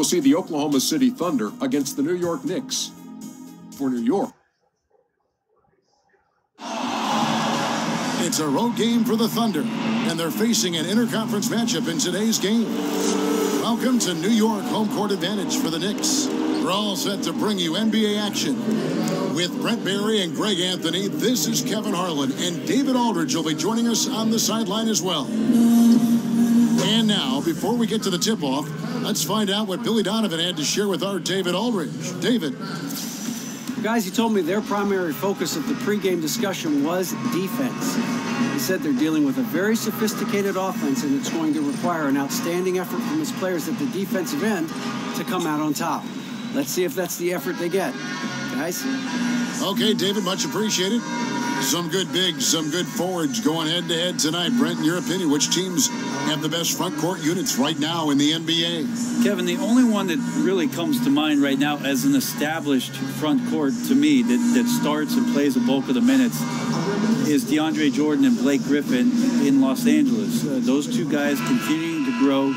we'll see the Oklahoma City Thunder against the New York Knicks. For New York, it's a road game for the Thunder, and they're facing an interconference matchup in today's game. Welcome to New York, home court advantage for the Knicks. We're all set to bring you NBA action. With Brent Barry and Greg Anthony, this is Kevin Harlan, and David Aldridge will be joining us on the sideline as well. And now, before we get to the tip-off, let's find out what Billy Donovan had to share with our David Aldridge. David. Guys, he told me their primary focus of the pregame discussion was defense. He said they're dealing with a very sophisticated offense, and it's going to require an outstanding effort from his players at the defensive end to come out on top. Let's see if that's the effort they get. Guys? Okay, David, much appreciated. Some good bigs, some good forwards going head-to-head tonight. Brent, in your opinion, which teams have the best front court units right now in the NBA? Kevin, the only one that really comes to mind right now as an established front court to me that starts and plays a bulk of the minutes is DeAndre Jordan and Blake Griffin in Los Angeles. Those two guys continuing to grow,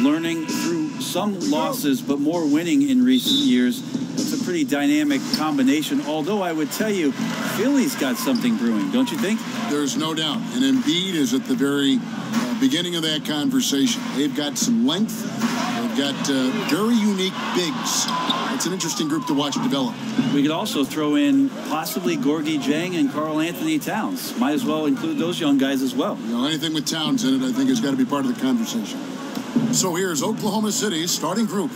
learning through some losses, but more winning in recent years. It's a pretty dynamic combination, although I would tell you, Philly's got something brewing, don't you think? There's no doubt. And Embiid is at the very beginning of that conversation. They've got some length. They've got very unique bigs. It's an interesting group to watch develop. We could also throw in possibly Gorgie Jang and Karl Anthony Towns. Might as well include those young guys as well. You know, anything with Towns in it, I think, has got to be part of the conversation. So here's Oklahoma City's starting group.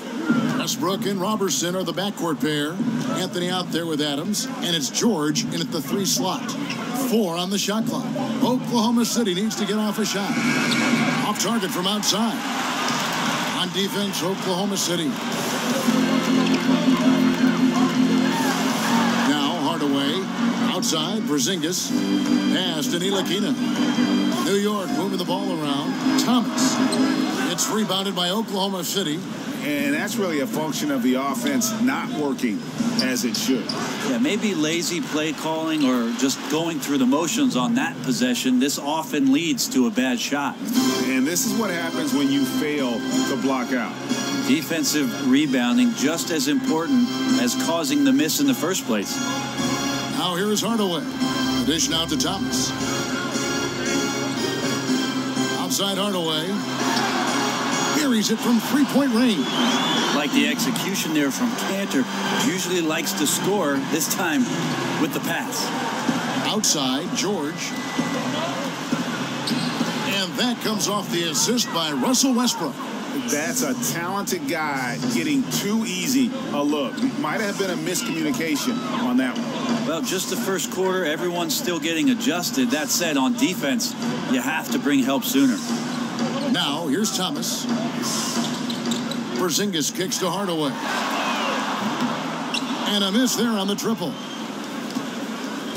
Westbrook and Robertson are the backcourt pair. Anthony out there with Adams. And it's George in at the 3 slot. 4 on the shot clock. Oklahoma City needs to get off a shot. Off target from outside. On defense, Oklahoma City. Now Hardaway. Outside, Porzingis. Pass to Ntilikina. New York moving the ball around. Thomas. It's rebounded by Oklahoma City. And that's really a function of the offense not working as it should. Yeah, maybe lazy play calling or just going through the motions on that possession. This often leads to a bad shot. And this is what happens when you fail to block out. Defensive rebounding just as important as causing the miss in the first place. Now here's Hardaway. The dish now to Thomas. Outside Hardaway. Buries it from three-point range. Like the execution there from Cantor. Usually likes to score, this time with the pass. Outside, George. And that comes off the assist by Russell Westbrook. That's a talented guy getting too easy a look. Might have been a miscommunication on that one. Well, just the first quarter, everyone's still getting adjusted. That said, on defense, you have to bring help sooner. Now, here's Thomas. Porzingis kicks to Hardaway. And a miss there on the triple.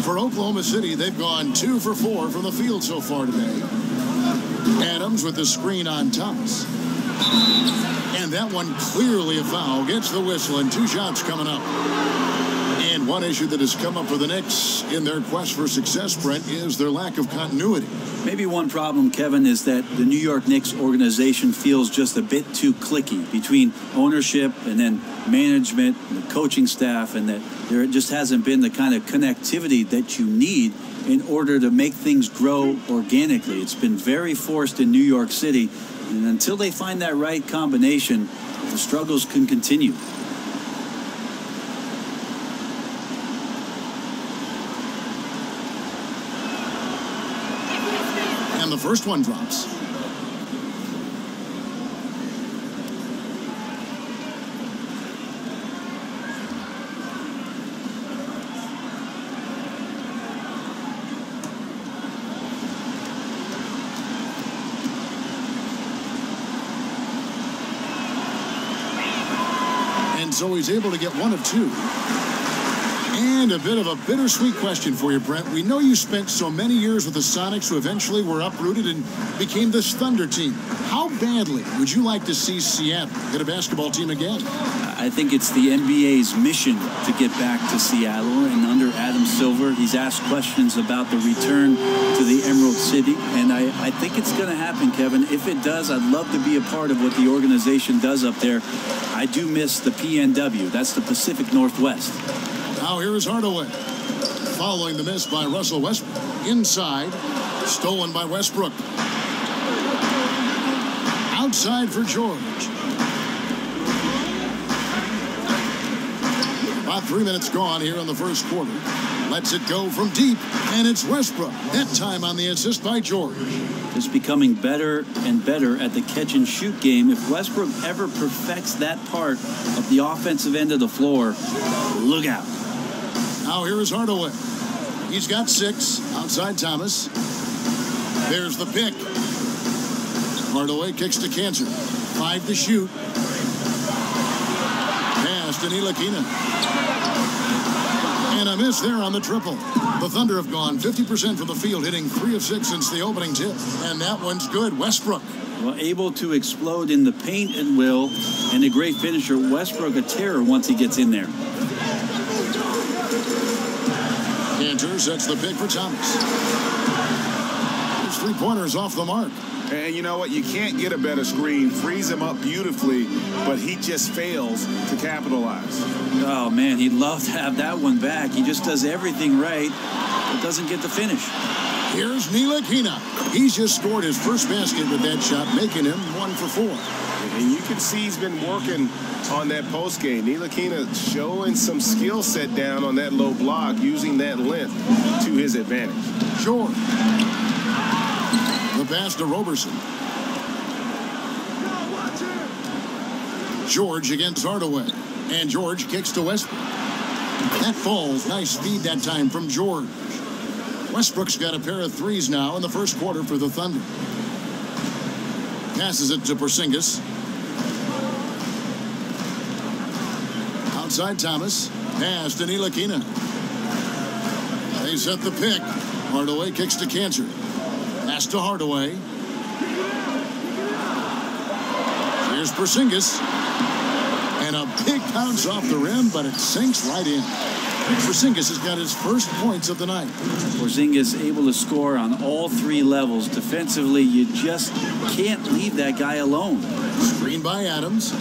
For Oklahoma City, they've gone 2 for 4 from the field so far today. Adams with the screen on Thomas. And that one clearly a foul. Gets the whistle, and 2 shots coming up. And one issue that has come up for the Knicks in their quest for success, Brent, is their lack of continuity. Maybe one problem, Kevin, is that the New York Knicks organization feels just a bit too cliquey between ownership and then management and the coaching staff, and that there just hasn't been the kind of connectivity that you need in order to make things grow organically. It's been very forced in New York City, and until they find that right combination, the struggles can continue. And the first one drops. And so he's able to get 1 of 2. And a bit of a bittersweet question for you, Brent. We know you spent so many years with the Sonics who eventually were uprooted and became this Thunder team. How badly would you like to see Seattle get a basketball team again? I think it's the NBA's mission to get back to Seattle, and under Adam Silver, he's asked questions about the return to the Emerald City, and I think it's going to happen, Kevin. If it does, I'd love to be a part of what the organization does up there. I do miss the PNW. That's the Pacific Northwest. Now here is Hardaway. Following the miss by Russell Westbrook. Inside. Stolen by Westbrook. Outside for George. About 3 minutes gone here in the first quarter. Lets it go from deep, and it's Westbrook. That time on the assist by George. Just becoming better and better at the catch-and-shoot game. If Westbrook ever perfects that part of the offensive end of the floor, look out. Now here is Hardaway. He's got 6. Outside Thomas. There's the pick. Hardaway kicks to Cancer. 5 to shoot. Pass to Ntilikina. And a miss there on the triple. The Thunder have gone 50% from the field, hitting 3 of 6 since the opening tip. And that one's good. Westbrook. Well, able to explode in the paint at will, and a great finisher. Westbrook a terror once he gets in there. Cantor sets the pick for Thomas. His 3-pointers off the mark. And you know what? You can't get a better screen. Frees him up beautifully, but he just fails to capitalize. Oh, man, he'd love to have that one back. He just does everything right, but doesn't get the finish. Here's Ntilikina. He's just scored his first basket with that shot, making him 1 for 4. And you can see he's been working on that post game. Ntilikina showing some skill set down on that low block, using that length to his advantage. George. The pass to Roberson. George against Hardaway. And George kicks to Westbrook. That falls. Nice speed that time from George. Westbrook's got a pair of 3s now in the first quarter for the Thunder. Passes it to Porzingis. Outside Thomas. Pass to Ntilikina. They set the pick. Hardaway kicks to Cancer. Pass to Hardaway. Here's Porzingis. And a big bounce off the rim, but it sinks right in. Porzingis has got his first points of the night. Porzingis able to score on all 3 levels. Defensively, you just can't leave that guy alone. Screen by Adams.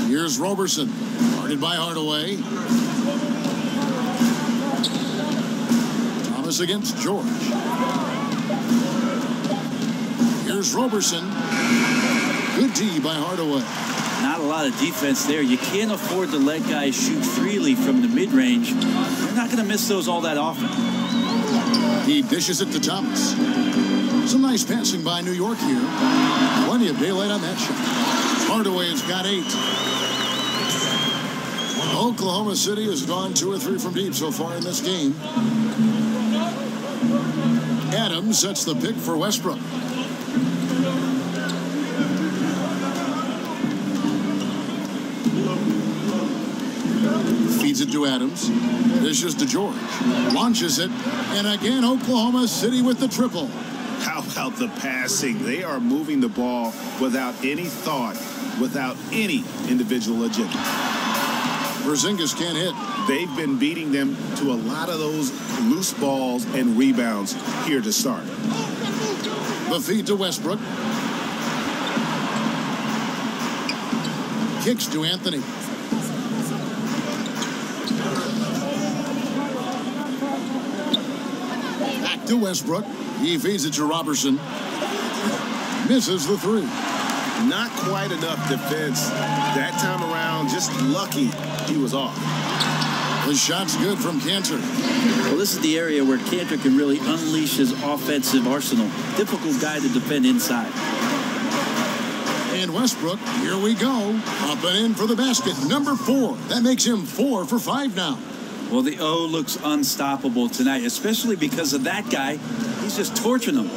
Here's Roberson. Guarded by Hardaway. Thomas against George. Here's Roberson. Good D by Hardaway. Not a lot of defense there. You can't afford to let guys shoot freely from the mid-range. You're not going to miss those all that often. He dishes it to Thomas. Some nice passing by New York here. Plenty of daylight on that shot. Hardaway has got 8. Oklahoma City has gone 2 or 3 from deep so far in this game. Adams sets the pick for Westbrook. Feeds it to Adams. Dishes to George. Launches it. And again, Oklahoma City with the triple. How about the passing? They are moving the ball without any thought, without any individual agenda. Porzingis can't hit. They've been beating them to a lot of those loose balls and rebounds here to start. The feed to Westbrook. Kicks to Anthony. Back to Westbrook. He feeds it to Roberson. Misses the 3. Not quite enough defense that time around. Just lucky he was off. The shot's good from Cantor. Well, this is the area where Cantor can really unleash his offensive arsenal. Difficult guy to defend inside. And Westbrook, here we go. Up and in for the basket. Number 4. That makes him 4 for 5 now. Well, the O looks unstoppable tonight, especially because of that guy. He's just torching them.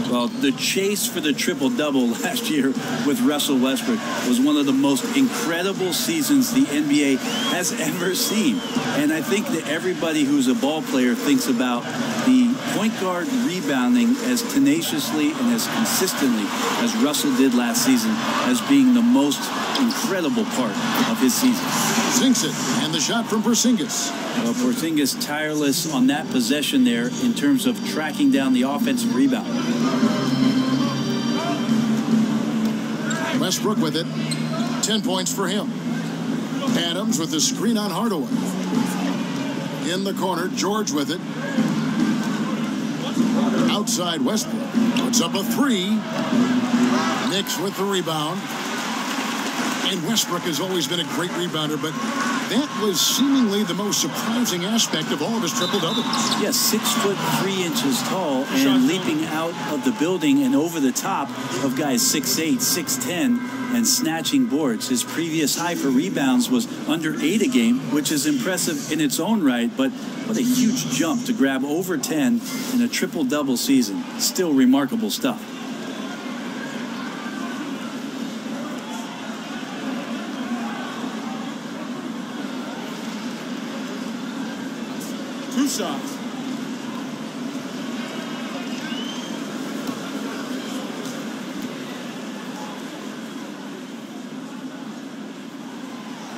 Well, the chase for the triple-double last year with Russell Westbrook was one of the most incredible seasons the NBA has ever seen. And I think that everybody who's a ball player thinks about the point guard rebounding as tenaciously and as consistently as Russell did last season as being the most incredible part of his season. Sinks it, and the shot from Porzingis. Well, Porzingis tireless on that possession there in terms of tracking down the offensive rebound. Westbrook with it. 10 points for him. Adams with the screen on Hardaway. In the corner, George with it. Outside Westbrook. Puts up a three. Knicks with the rebound. And Westbrook has always been a great rebounder, but that was seemingly the most surprising aspect of all of his triple-doubles. Yes, 6'3" tall and leaping out of the building and over the top of guys 6'8", 6'10", and snatching boards. His previous high for rebounds was under 8 a game, which is impressive in its own right, but what a huge jump to grab over 10 in a triple-double season. Still remarkable stuff. Two shots.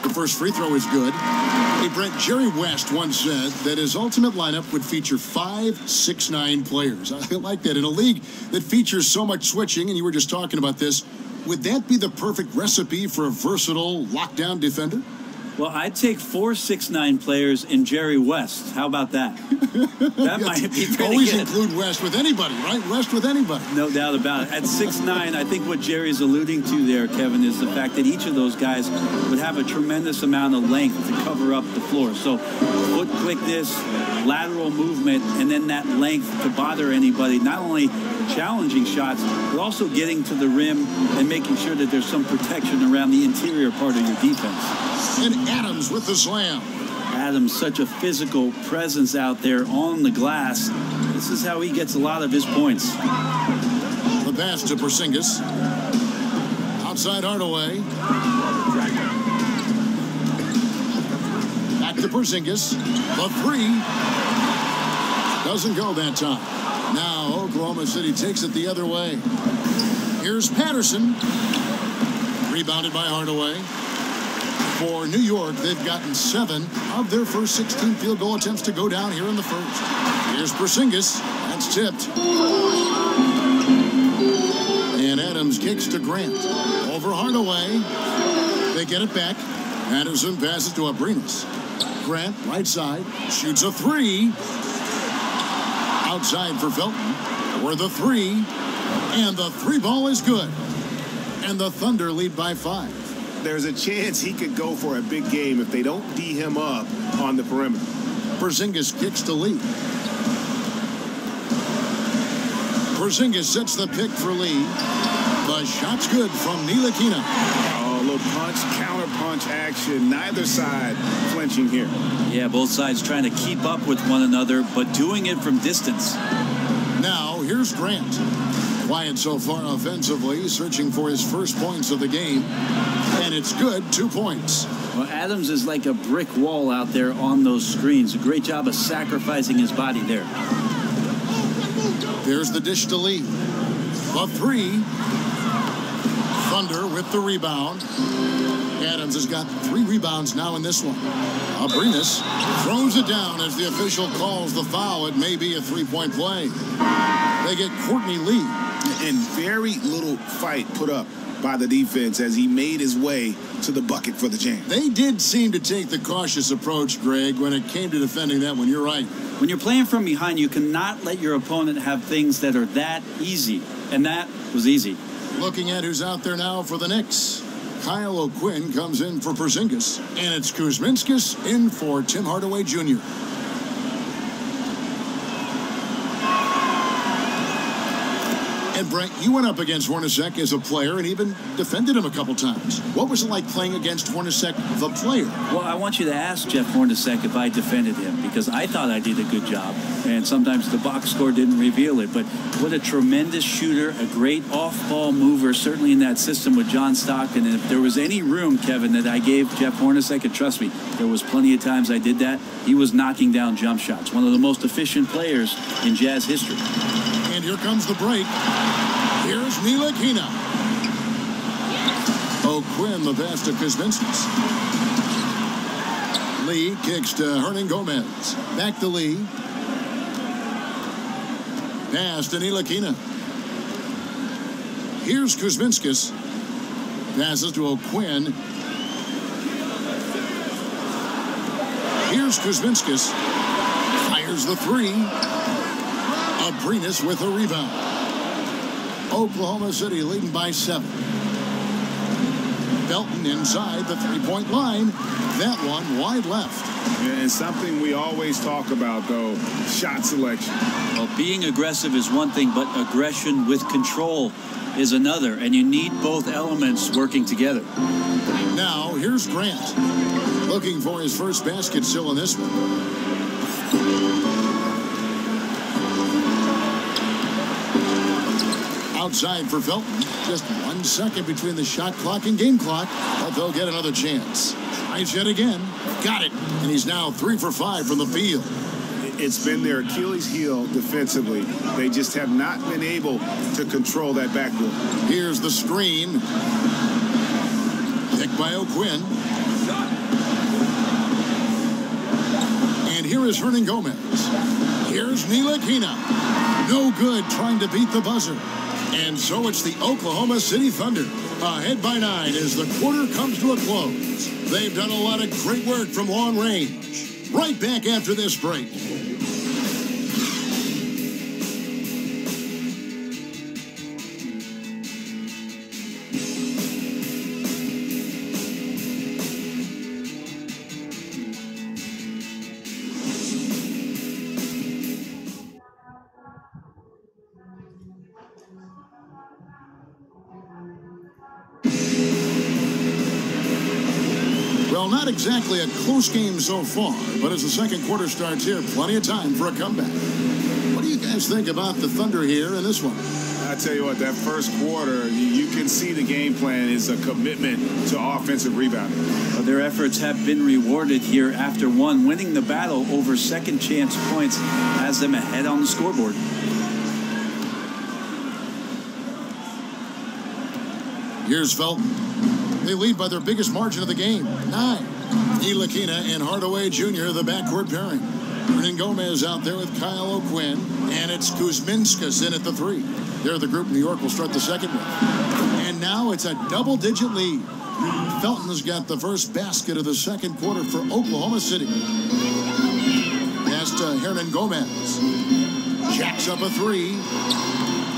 The first free throw is good. Hey, Brent, Jerry West once said that his ultimate lineup would feature 5 6'9" players. I like that. In a league that features so much switching, and you were just talking about this, would that be the perfect recipe for a versatile lockdown defender? Well, I'd take 4 6'9" players in Jerry West. How about that? That might be pretty always good. Include West with anybody, right? West with anybody. No doubt about it. At 6'9", I think what Jerry's alluding to there, Kevin, is the fact that each of those guys would have a tremendous amount of length to cover up the floor. So foot quickness, lateral movement, and then that length to bother anybody, not only challenging shots, but also getting to the rim and making sure that there's some protection around the interior part of your defense. And Adams with the slam. Adams, such a physical presence out there on the glass. This is how he gets a lot of his points. The pass to Porzingis. Outside Hardaway. Back to Porzingis. The three. Doesn't go that time. Now Oklahoma City takes it the other way. Here's Patterson. Rebounded by Hardaway. For New York, they've gotten 7 of their first 16 field goal attempts to go down here in the first. Here's Porzingis. That's tipped. And Adams kicks to Grant. Over Hardaway. They get it back. Anderson passes to Abrinas. Grant, right side, shoots a three. Outside for Felton. For the three. And the three ball is good. And the Thunder lead by 5. There's a chance he could go for a big game if they don't D him up on the perimeter. Porzingis kicks to Lee. Porzingis sets the pick for Lee. The shot's good from Ntilikina. Oh, a little punch, counter punch action. Neither side flinching here. Yeah, both sides trying to keep up with one another, but doing it from distance. Now, here's Grant. Quiet so far offensively, searching for his first points of the game. And it's good, 2 points. Well, Adams is like a brick wall out there on those screens. A great job of sacrificing his body there. There's the dish to Lee. The three. Thunder with the rebound. Adams has got 3 rebounds now in this one. Abrinas throws it down as the official calls the foul. It may be a 3-point play. They get Courtney Lee. And very little fight put up by the defense as he made his way to the bucket for the jam. They did seem to take the cautious approach, Greg, when it came to defending that one. You're right. When you're playing from behind, you cannot let your opponent have things that are that easy. And that was easy. Looking at who's out there now for the Knicks. Kyle O'Quinn comes in for Porzingis. And it's Kuzminskis in for Tim Hardaway Jr. And Brent, you went up against Hornacek as a player and even defended him a couple times. What was it like playing against Hornacek, the player? Well, I want you to ask Jeff Hornacek if I defended him, because I thought I did a good job. And sometimes the box score didn't reveal it. But what a tremendous shooter, a great off-ball mover, certainly in that system with John Stockton. And if there was any room, Kevin, that I gave Jeff Hornacek, and trust me, there was plenty of times I did that, he was knocking down jump shots. One of the most efficient players in Jazz history. And here comes the break. Here's Ntilikina. O'Quinn, the pass to Kuzminskis. Lee kicks to Hernangomez. Back to Lee. Pass to Ntilikina. Here's Kuzminskis. Passes to O'Quinn. Here's Kuzminskis. Fires the three. Abrinas with a rebound. Oklahoma City leading by 7. Felton inside the three-point line. That one wide left. And something we always talk about, though, shot selection. Well, being aggressive is one thing, but aggression with control is another. And you need both elements working together. Now, here's Grant. Looking for his first basket still in this one. Outside for Felton. Just 1 second between the shot clock and game clock. But they'll get another chance. Tries yet again. Got it. And he's now 3 for 5 from the field. It's been their Achilles heel defensively. They just have not been able to control that backboard. Here's the screen. Picked by O'Quinn. And here is Hernangomez. Here's Ntilikina. No good trying to beat the buzzer. And so it's the Oklahoma City Thunder ahead by 9 as the quarter comes to a close. They've done a lot of great work from long range. Right back after this break. Well, not exactly a close game so far, but as the second quarter starts here, plenty of time for a comeback. What do you guys think about the Thunder here in this one? I tell you what, that first quarter, you can see the game plan is a commitment to offensive rebounding. Well, their efforts have been rewarded here after one. Winning the battle over second chance points has them ahead on the scoreboard. Here's Felton. They lead by their biggest margin of the game, 9. Ntilikina and Hardaway Jr., the backcourt pairing. Hernangomez out there with Kyle O'Quinn, and it's Kuzminskis in at the 3. They're the group New York will start the second with. And now it's a double-digit lead. Felton's got the first basket of the second quarter for Oklahoma City. Pass to Hernangomez. Jacks up a 3.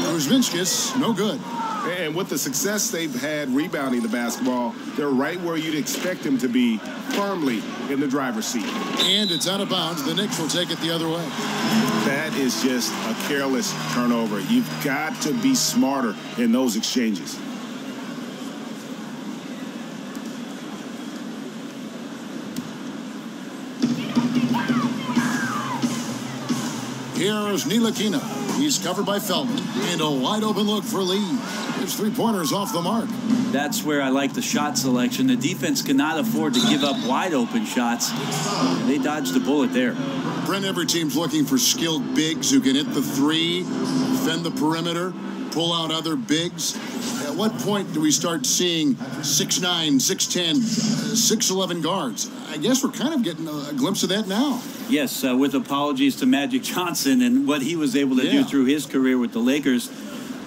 Kuzminskis, no good. And with the success they've had rebounding the basketball, they're right where you'd expect them to be, firmly in the driver's seat. And it's out of bounds. The Knicks will take it the other way. That is just a careless turnover. You've got to be smarter in those exchanges. Here's Ntilikina. He's covered by Felton. And a wide open look for Lee. His three-pointers off the mark. That's where I like the shot selection. The defense cannot afford to give up wide open shots. They dodged a bullet there. Brent, every team's looking for skilled bigs who can hit the 3, defend the perimeter, pull out other bigs. At what point do we start seeing 6'9", 6'10", 6'11" guards? I guess we're kind of getting a glimpse of that now. Yes, with apologies to Magic Johnson and what he was able to do through his career with the Lakers.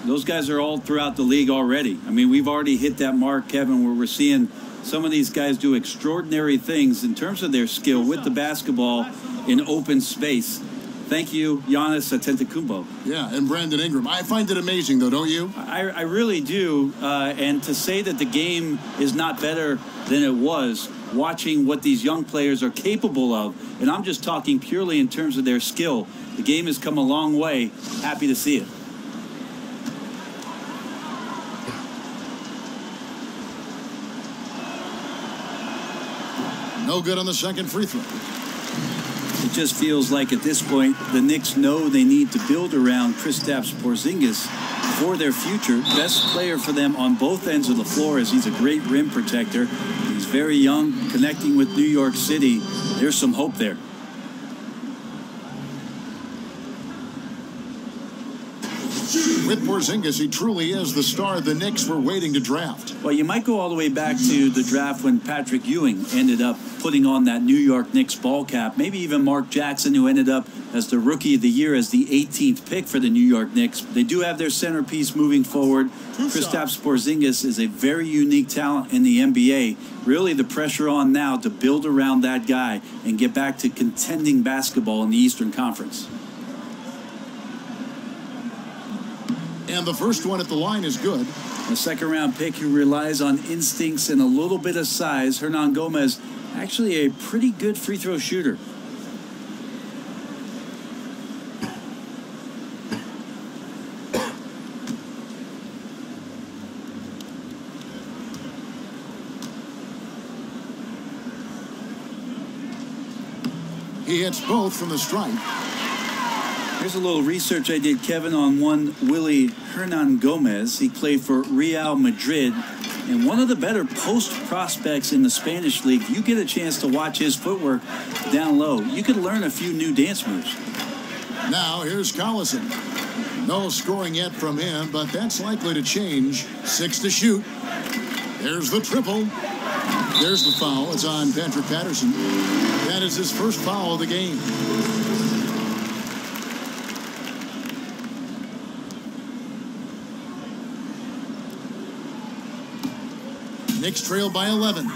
Those guys are all throughout the league already. I mean, we've already hit that mark, Kevin, where we're seeing some of these guys do extraordinary things in terms of their skill with the basketball in open space. Thank you, Giannis Antetokounmpo. Yeah, and Brandon Ingram. I find it amazing, though, don't you? I really do. And to say that the game is not better than it was, watching what these young players are capable of, and I'm just talking purely in terms of their skill. The game has come a long way. Happy to see it. No good on the second free throw. It just feels like at this point, the Knicks know they need to build around Kristaps Porzingis for their future. Best player for them on both ends of the floor, as he's a great rim protector. He's very young, connecting with New York City. There's some hope there. With Porzingis, he truly is the star the Knicks were waiting to draft. Well, you might go all the way back to the draft when Patrick Ewing ended up putting on that New York Knicks ball cap. Maybe even Mark Jackson, who ended up as the Rookie of the Year as the 18th pick for the New York Knicks. They do have their centerpiece moving forward. Kristaps Porzingis is a very unique talent in the NBA. Really the pressure on now to build around that guy and get back to contending basketball in the Eastern Conference. And the first one at the line is good. A second-round pick who relies on instincts and a little bit of size. Hernangomez, actually a pretty good free throw shooter. He hits both from the stripe. Here's a little research I did, Kevin, on one Willy Hernangomez. He played for Real Madrid and one of the better post prospects in the Spanish league. If you get a chance to watch his footwork down low, you could learn a few new dance moves. Now here's Collison. No scoring yet from him, but that's likely to change. 6 to shoot. There's the triple. There's the foul. It's on Patrick Patterson. That is his first foul of the game. Knicks trail by 11.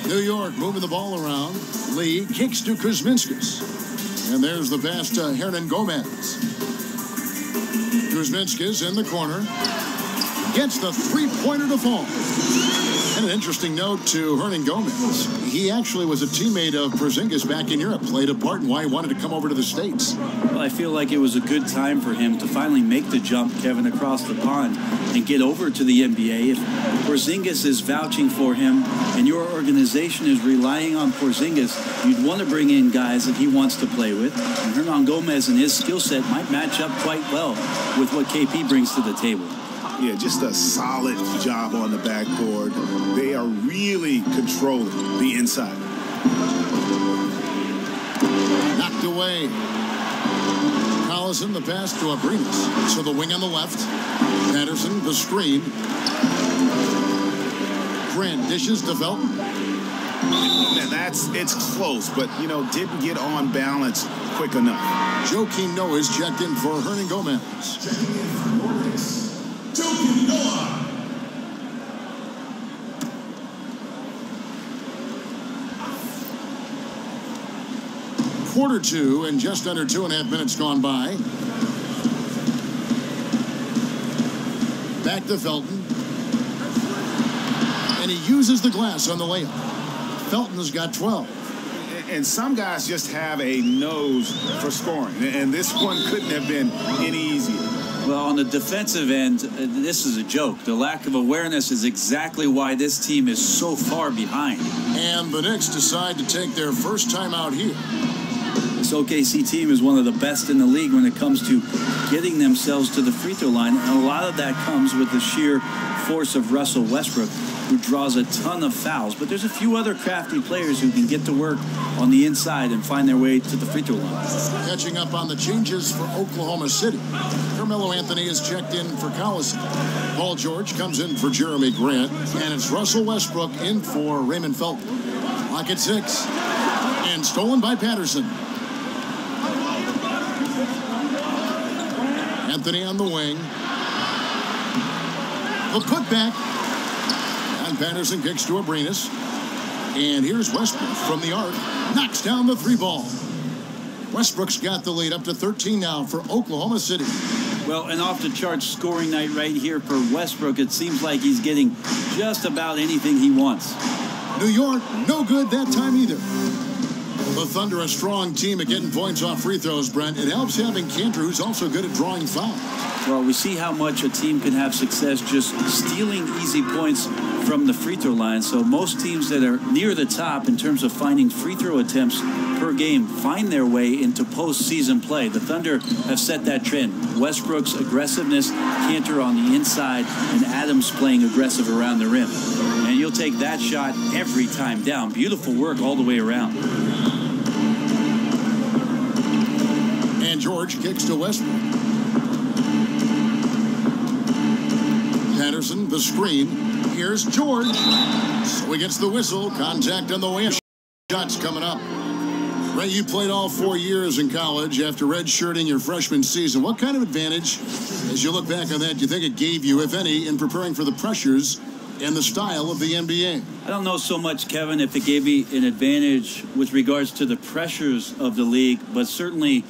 New York moving the ball around. Lee kicks to Kuzminskis. And there's the pass to Hernangomez. Kuzminskis in the corner. Gets the three-pointer to fall. And an interesting note to Hernangomez. He actually was a teammate of Porzingis back in Europe. Played a part in why he wanted to come over to the States. Well, I feel like it was a good time for him to finally make the jump, Kevin, across the pond and get over to the NBA. If Porzingis is vouching for him and your organization is relying on Porzingis, you'd want to bring in guys that he wants to play with. And Hernangomez and his skill set might match up quite well with what KP brings to the table. Yeah, just a solid job on the backboard. They are really controlling the inside. Knocked away. Collison, the pass to Abrinas. So the wing on the left. Patterson, the screen. Grant dishes to Felton. Man, it's close, but, you know, didn't get on balance quick enough. Joakim Noah is checked in for Hernangomez. Quarter two and just under 2.5 minutes gone by. Back to Felton. And he uses the glass on the layup. Felton has got 12. And some guys just have a nose for scoring. And this one couldn't have been any easier. Well, on the defensive end, this is a joke. The lack of awareness is exactly why this team is so far behind. And the Knicks decide to take their first time out here. This OKC team is one of the best in the league when it comes to getting themselves to the free throw line. And a lot of that comes with the sheer force of Russell Westbrook, who draws a ton of fouls. But there's a few other crafty players who can get to work on the inside and find their way to the free throw line. Catching up on the changes for Oklahoma City. Carmelo Anthony is checked in for Collison. Paul George comes in for Jeremy Grant. And it's Russell Westbrook in for Raymond Felton. Clock at 6. And stolen by Patterson. Anthony on the wing. The putback. And Patterson kicks to Abrinas. And here's Westbrook from the arc. Knocks down the three ball. Westbrook's got the lead up to 13 now for Oklahoma City. Well, an off-the-charts scoring night right here for Westbrook. It seems like he's getting just about anything he wants. New York, no good that time either. The Thunder, a strong team at getting points off free throws, Brent. It helps having Cantor, who's also good at drawing fouls. Well, we see how much a team can have success just stealing easy points from the free throw line. So most teams that are near the top in terms of finding free throw attempts per game find their way into postseason play. The Thunder have set that trend. Westbrook's aggressiveness, Cantor on the inside, and Adams playing aggressive around the rim. And you'll take that shot every time down. Beautiful work all the way around. And George kicks to Westbrook. Patterson, the screen. Here's George. So he gets the whistle. Contact on the way. Shots coming up. Ray, you played all 4 years in college after redshirting your freshman season. What kind of advantage, as you look back on that, do you think it gave you, if any, in preparing for the pressures and the style of the NBA? I don't know so much, Kevin, if it gave me an advantage with regards to the pressures of the league, but certainly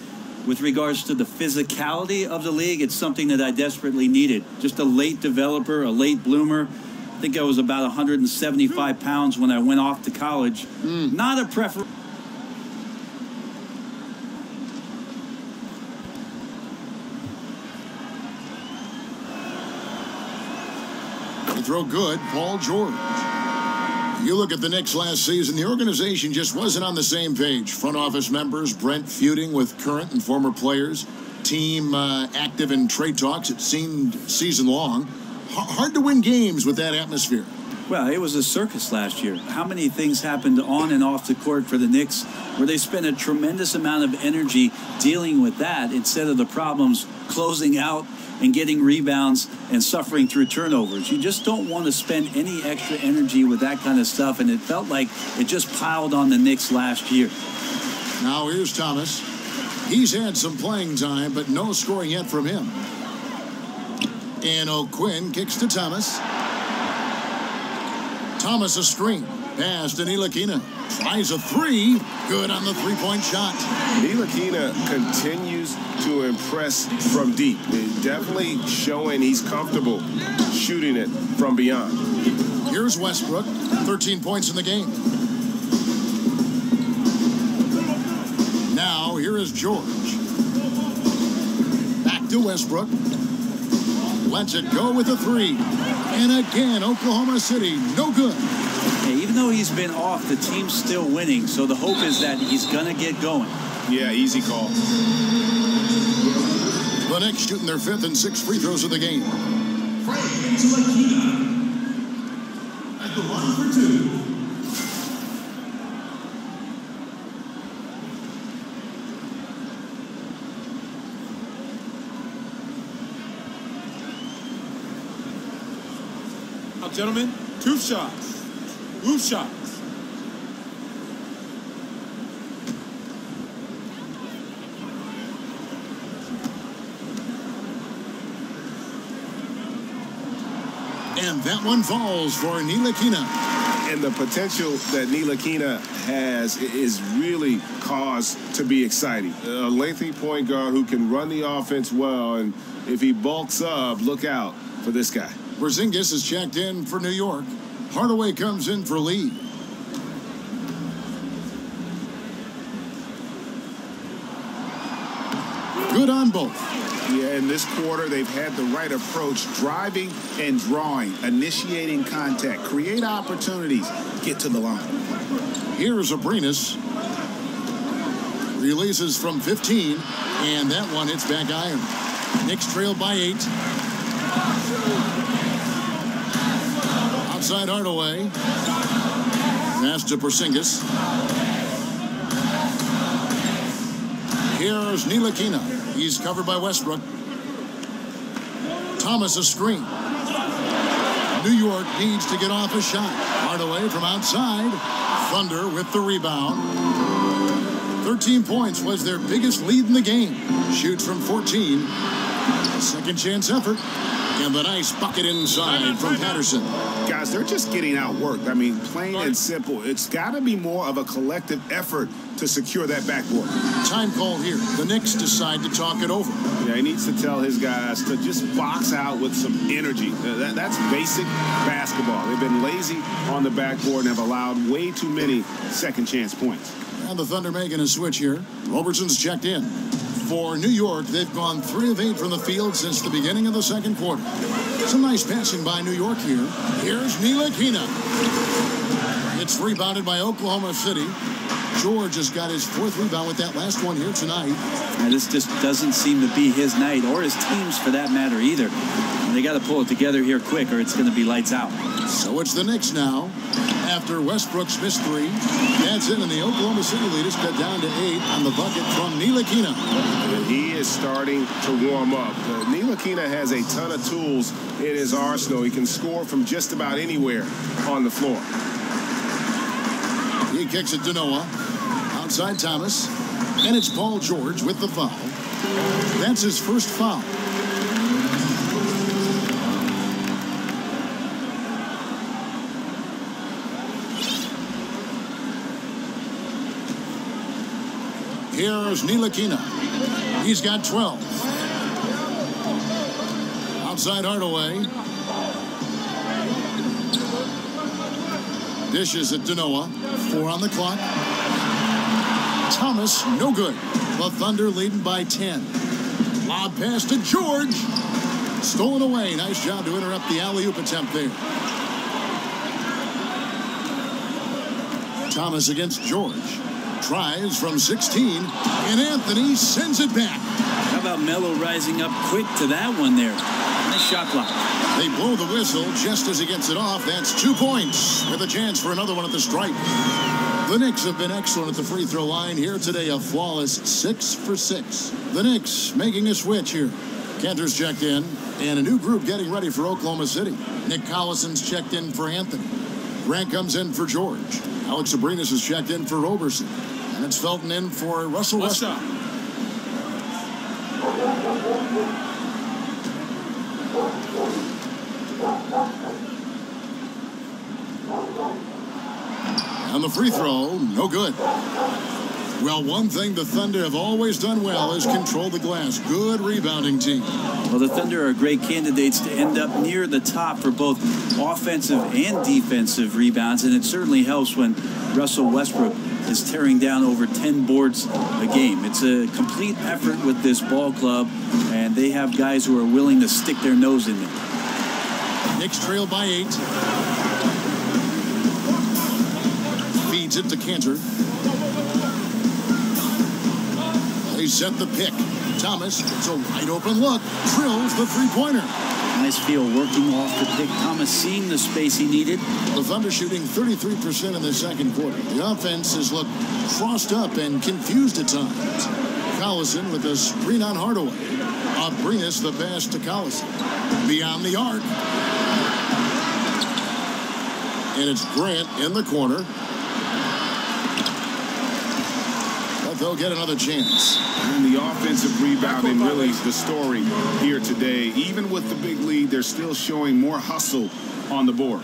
with regards to the physicality of the league, it's something that I desperately needed. Just a late developer, a late bloomer. I think I was about 175 pounds when I went off to college. Not a preference. Throw good, Paul George. You look at the Knicks last season, the organization just wasn't on the same page. Front office members, Brent feuding with current and former players, team active in trade talks, it seemed season long. Hard to win games with that atmosphere. Well, it was a circus last year. How many things happened on and off the court for the Knicks where they spent a tremendous amount of energy dealing with that instead of the problems closing out and getting rebounds and suffering through turnovers. You just don't want to spend any extra energy with that kind of stuff, and it felt like it just piled on the Knicks last year. Now here's Thomas. He's had some playing time, but no scoring yet from him. And O'Quinn kicks to Thomas. Thomas a screen. Pass to Ntilikina. Tries a three. Good on the three-point shot. Ntilikina continues to impress from deep. Definitely showing he's comfortable shooting it from beyond. Here's Westbrook. 13 points in the game. Now here is George. Back to Westbrook. Lets it go with a three. And again, Oklahoma City, no good. Hey, even though he's been off, the team's still winning, so the hope is that he's going to get going. Yeah, easy call. The Knicks shooting their 5th and 6th free throws of the game. At the line for two. Now, gentlemen, two shots. Move shots. And that one falls for Ntilikina. And the potential that Ntilikina has is really cause to be exciting. A lengthy point guard who can run the offense well, and if he bulks up, look out for this guy. Porzingis is checked in for New York. Hardaway comes in for Lee. Good on both. Yeah, in this quarter, they've had the right approach, driving and drawing, initiating contact, create opportunities, get to the line. Here's Abrinas. Releases from 15, and that one hits back iron. Knicks trailed by 8. Outside Hardaway. Pass to Porzingis. Here's Ntilikina. He's covered by Westbrook. Thomas a screen. New York needs to get off a shot. Hardaway from outside. Thunder with the rebound. 13 points was their biggest lead in the game. Shoots from 14. Second chance effort. And the nice bucket inside from Patterson. Guys, they're just getting outworked. I mean, plain and simple. It's got to be more of a collective effort to secure that backboard. Time call here. The Knicks decide to talk it over. Yeah, he needs to tell his guys to just box out with some energy. That's basic basketball. They've been lazy on the backboard and have allowed way too many second chance points. And the Thunder making a switch here. Roberson's checked in. For New York, they've gone 3 of 8 from the field since the beginning of the second quarter. Some nice passing by New York here. Here's Ntilikina. It's rebounded by Oklahoma City. George has got his 4th rebound with that last one here tonight. Now, this just doesn't seem to be his night, or his team's for that matter either. And they got to pull it together here quick, or it's going to be lights out. So it's the Knicks now. After Westbrook's missed 3, that's in, and the Oklahoma City lead is cut down to 8 on the bucket from Ntilikina. And he is starting to warm up. Ntilikina has a ton of tools in his arsenal. He can score from just about anywhere on the floor. He kicks it to Noah. Outside Thomas. And it's Paul George with the foul. That's his first foul. Here's Ntilikina. He's got 12. Outside Hardaway. Dishes it to Noah. 4 on the clock. Thomas, no good. The Thunder leading by 10. Lob pass to George. Stolen away. Nice job to interrupt the alley-oop attempt there. Thomas against George. Tries from 16. And Anthony sends it back. How about Melo rising up quick to that one there? Nice shot block. They blow the whistle just as he gets it off. That's 2 points with a chance for another one at the stripe. The Knicks have been excellent at the free throw line here today. A flawless 6 for 6. The Knicks making a switch here. Cantor's checked in, and a new group getting ready for Oklahoma City. Nick Collison's checked in for Anthony. Grant comes in for George. Alex Abrinas is checked in for Roberson. And it's Felton in for Russell Westbrook. And the free throw, no good. Well, one thing the Thunder have always done well is control the glass. Good rebounding team. Well, the Thunder are great candidates to end up near the top for both offensive and defensive rebounds, and it certainly helps when Russell Westbrook is tearing down over 10 boards a game. It's a complete effort with this ball club, and they have guys who are willing to stick their nose in there. Knicks trail by 8. Feeds it to Cantor. They set the pick. Thomas, it's a wide open look. Drills the three-pointer. Nice feel working off the pick. Thomas seeing the space he needed. The Thunder shooting 33% in the second quarter. The offense has looked crossed up and confused at times. Collison with a screen on Hardaway. Abrinas the pass to Collison. Beyond the arc. And it's Grant in the corner. But they'll get another chance. And the offensive rebounding really is the story here today. Even with the big lead, they're still showing more hustle on the board.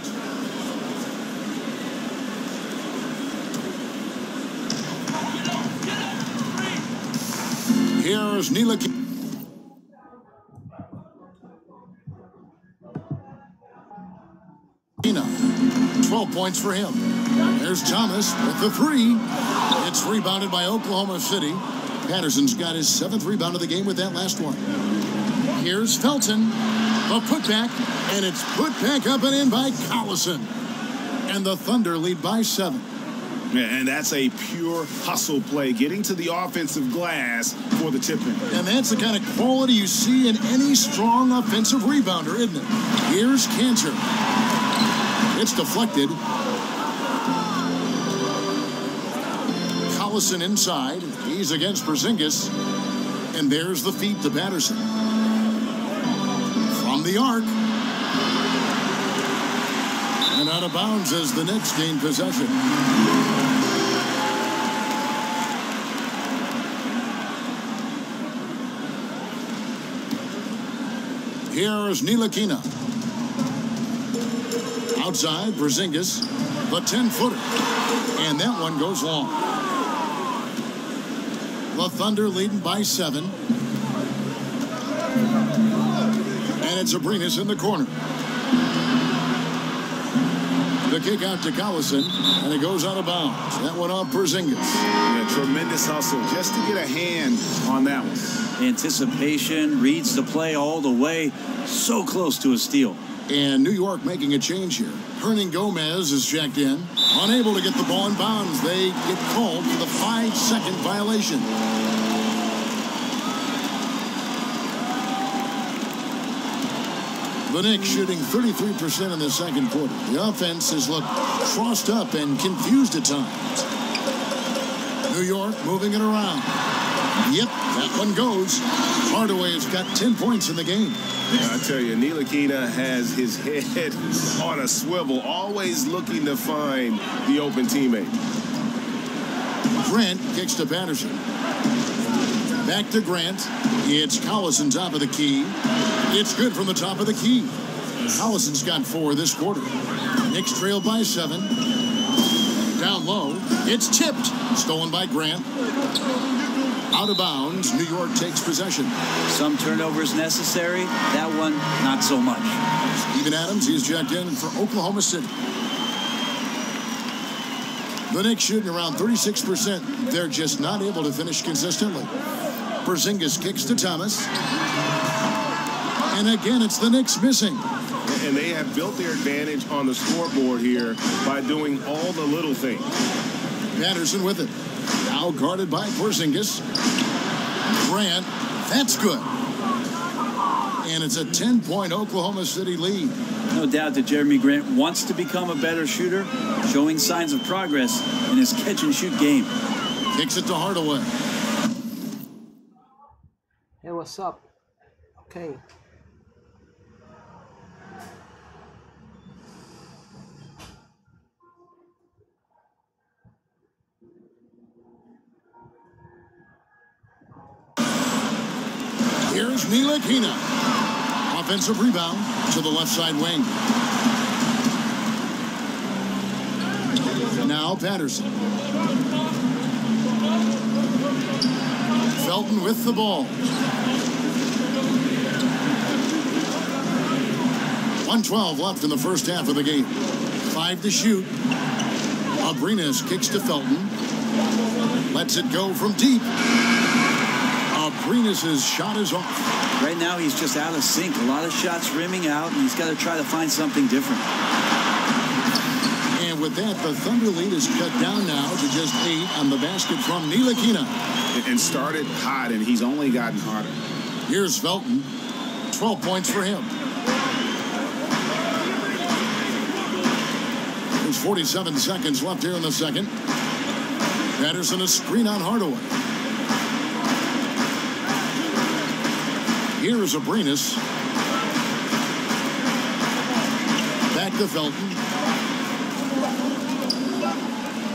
Here's Ntilikina. 12 points for him. There's Thomas with the 3. It's rebounded by Oklahoma City. Patterson's got his 7th rebound of the game with that last one. Here's Felton. The putback, and it's put back up and in by Collison. And the Thunder lead by 7. And that's a pure hustle play, getting to the offensive glass for the tip-in. And that's the kind of quality you see in any strong offensive rebounder, isn't it? Here's Cantor. It's deflected. Collison inside. He's against Porzingis. And there's the feed to Patterson. From the arc. And out of bounds as the Knicks gain possession. Here's Ntilikina. Outside, Porzingis, the 10-footer. And that one goes long. The Thunder leading by 7. And it's Abrinas in the corner. The kick out to Collison, and it goes out of bounds. That one off Porzingis. Yeah, tremendous hustle just to get a hand on that one. Anticipation, reads the play all the way. So close to a steal. And New York making a change here. Hernan Gomez is checked in. Unable to get the ball in bounds. They get called for the 5-second violation. The Knicks shooting 33% in the second quarter. The offense has looked crossed up and confused at times. New York moving it around. Yep, that one goes. Hardaway has got 10 points in the game. Yeah, I tell you, Ntilikina has his head on a swivel, always looking to find the open teammate. Grant kicks to Patterson. Back to Grant. It's Collison top of the key. It's good from the top of the key. Collison's got 4 this quarter. Knicks trail by 7. Down low. It's tipped. Stolen by Grant. Out of bounds. New York takes possession. Some turnovers necessary. That one, not so much. Steven Adams, he's checked in for Oklahoma City. The Knicks shooting around 36%. They're just not able to finish consistently. Porzingis kicks to Thomas. And again, it's the Knicks missing. And they have built their advantage on the scoreboard here by doing all the little things. Patterson with it. Now guarded by Porzingis. Grant, that's good. And it's a 10-point Oklahoma City lead. No doubt that Jeremy Grant wants to become a better shooter, showing signs of progress in his catch-and-shoot game. Kicks it to Hardaway. Hey, what's up? Okay. Here's Ntilikina. Offensive rebound to the left side wing. Now Patterson. Felton with the ball. 1:12 left in the first half of the game. 5 to shoot. Abrines kicks to Felton. Lets it go from deep. Abrines' shot is off. Right now, he's just out of sync. A lot of shots rimming out, and he's got to try to find something different. And with that, the Thunder lead is cut down now to just 8 on the basket from Ntilikina. And started hot, and he's only gotten hotter. Here's Felton. 12 points for him. There's 47 seconds left here in the second. Patterson a screen on Hardaway. Here's Abrines. Back to Felton.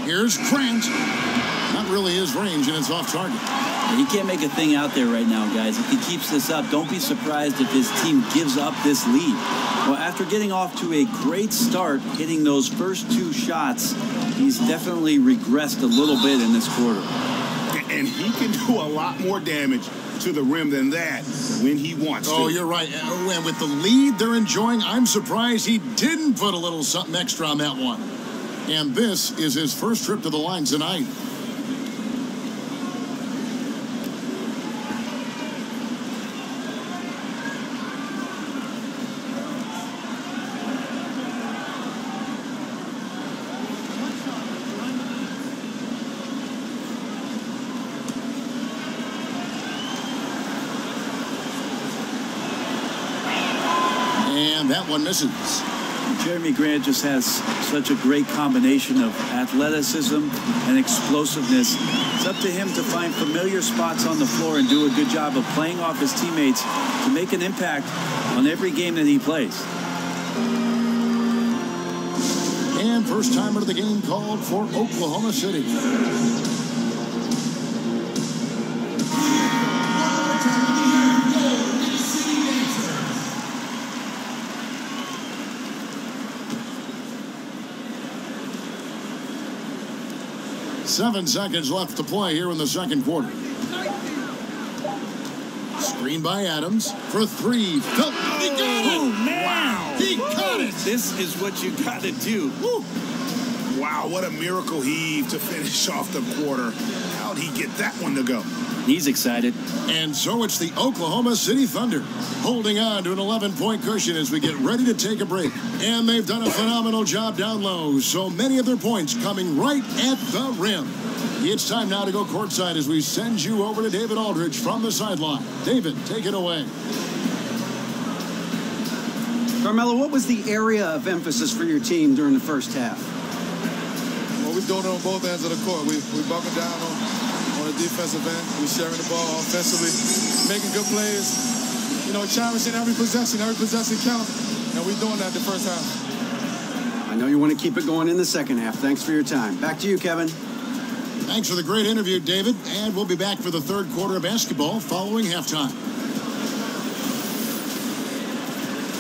Here's Grant. Not really his range, and it's off target. He can't make a thing out there right now, guys. If he keeps this up, don't be surprised if his team gives up this lead. Well, after getting off to a great start, hitting those first 2 shots, he's definitely regressed a little bit in this quarter. And he can do a lot more damage to the rim than that when he wants to. Oh, you're right. And with the lead they're enjoying, I'm surprised he didn't put a little something extra on that one. And this is his first trip to the line tonight. And that one misses. Jeremy Grant just has such a great combination of athleticism and explosiveness. It's up to him to find familiar spots on the floor and do a good job of playing off his teammates to make an impact on every game that he plays. And first timer of the game called for Oklahoma City. Seven seconds left to play here in the second quarter. Screen by Adams for three. Phil, he got it! Oh, man! Wow. He got it! This is what you got to do. Woo. Wow, what a miracle heave to finish off the quarter. How'd he get that one to go? He's excited. And so it's the Oklahoma City Thunder holding on to an 11-point cushion as we get ready to take a break. And they've done a phenomenal job down low, so many of their points coming right at the rim. It's time now to go courtside as we send you over to David Aldridge from the sideline. David, take it away. Carmelo, what was the area of emphasis for your team during the first half? Well, we're doing it on both ends of the court. We buckle down on the defensive end. We're sharing the ball offensively, making good plays. You know, challenging every possession counts. And we're doing that the first half. I know you want to keep it going in the second half. Thanks for your time. Back to you, Kevin. Thanks for the great interview, David. And we'll be back for the third quarter of basketball following halftime.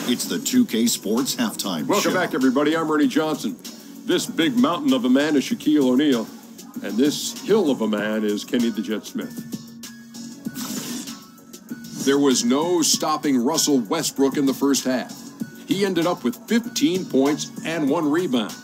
It's the 2K Sports Halftime Welcome Show. back, everybody. I'm Ernie Johnson. This big mountain of a man is Shaquille O'Neal, and this hill of a man is Kenny the Jet Smith. There was no stopping Russell Westbrook in the first half. He ended up with 15 points and 1 rebound.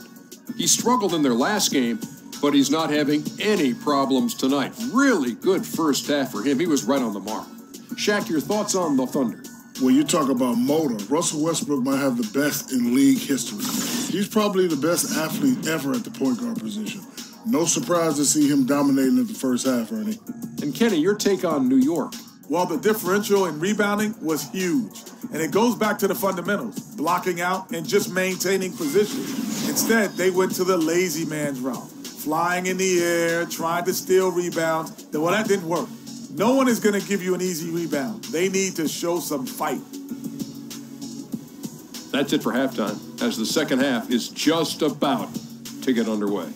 He struggled in their last game, but he's not having any problems tonight. Really good first half for him. He was right on the mark. Shaq, your thoughts on the Thunder? When you talk about motor, Russell Westbrook might have the best in league history. He's probably the best athlete ever at the point guard position. No surprise to see him dominating in the first half, Ernie. And Kenny, your take on New York? Well, the differential in rebounding was huge. And it goes back to the fundamentals, blocking out and just maintaining position. Instead, they went to the lazy man's route, flying in the air, trying to steal rebounds. Well, that didn't work. No one is going to give you an easy rebound. They need to show some fight. That's it for halftime, as the second half is just about to get underway.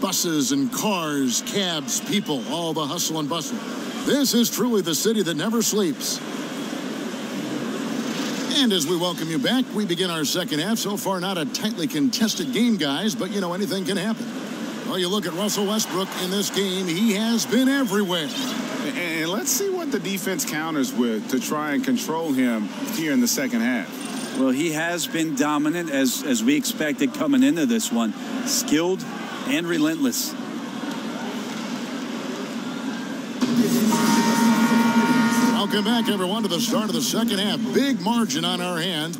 Buses and cars, cabs, people, all the hustle and bustle. This is truly the city that never sleeps. And as we welcome you back, we begin our second half. So far, not a tightly contested game, guys, but, you know, anything can happen. Well, you look at Russell Westbrook in this game, he has been everywhere. And let's see what the defense counters with to try and control him here in the second half. Well, he has been dominant as we expected coming into this one. Skilled and relentless. Welcome back, everyone, to the start of the second half. Big margin on our hand.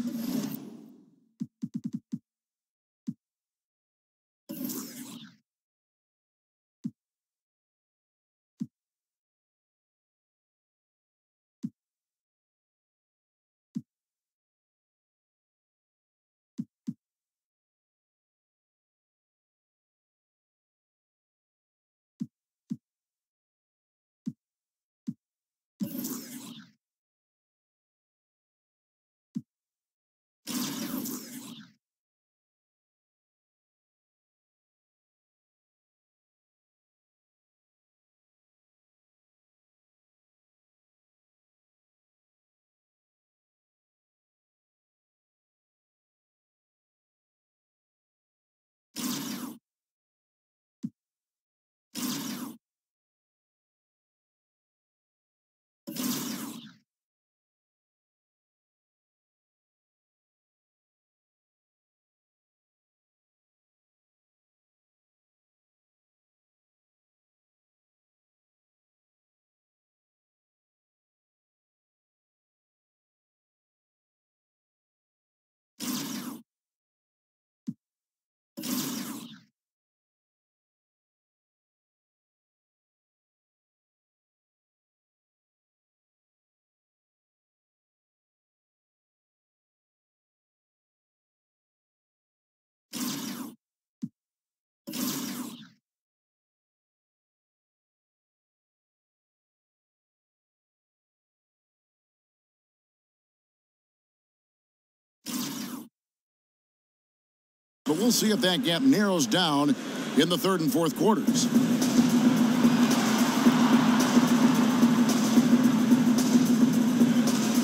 But we'll see if that gap narrows down in the third and fourth quarters.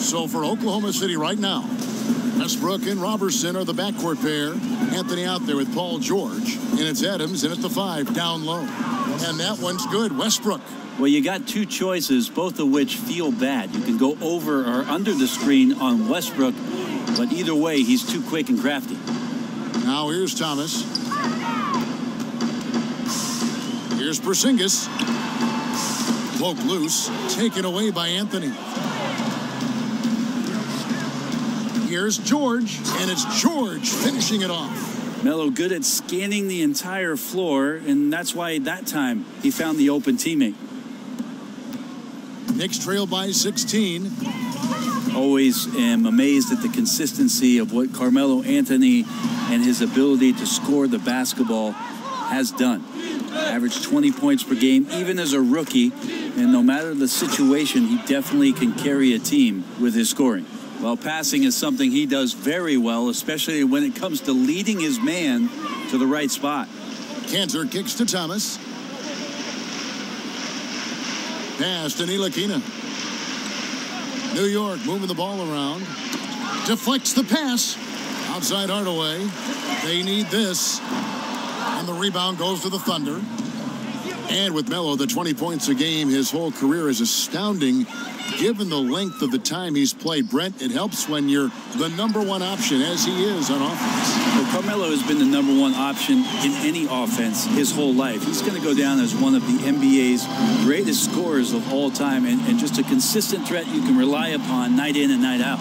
So for Oklahoma City right now, Westbrook and Robertson are the backcourt pair. Anthony out there with Paul George. And it's Adams in at the 5 down low. And that one's good. Westbrook. Well, you got two choices, both of which feel bad. You can go over or under the screen on Westbrook, but either way, he's too quick and crafty. Now here's Thomas. Here's Porzingis. Poke loose, taken away by Anthony. Here's George, and it's George finishing it off. Melo good at scanning the entire floor, and that's why that time he found the open teammate. Knicks trail by 16. Always am amazed at the consistency of what Carmelo Anthony and his ability to score the basketball has done. Averaged 20 points per game, even as a rookie, and no matter the situation, he definitely can carry a team with his scoring. Well, passing is something he does very well, especially when it comes to leading his man to the right spot. Cantor kicks to Thomas. Pass to Ntilikina. New York moving the ball around. Deflects the pass. Outside Hardaway. They need this. And the rebound goes to the Thunder. And with Melo, the 20 points a game, his whole career is astounding. Given the length of the time he's played, Brent, it helps when you're the #1 option, as he is on offense. Well, Carmelo has been the #1 option in any offense his whole life. He's going to go down as one of the NBA's greatest scorers of all time, and just a consistent threat you can rely upon night in and night out.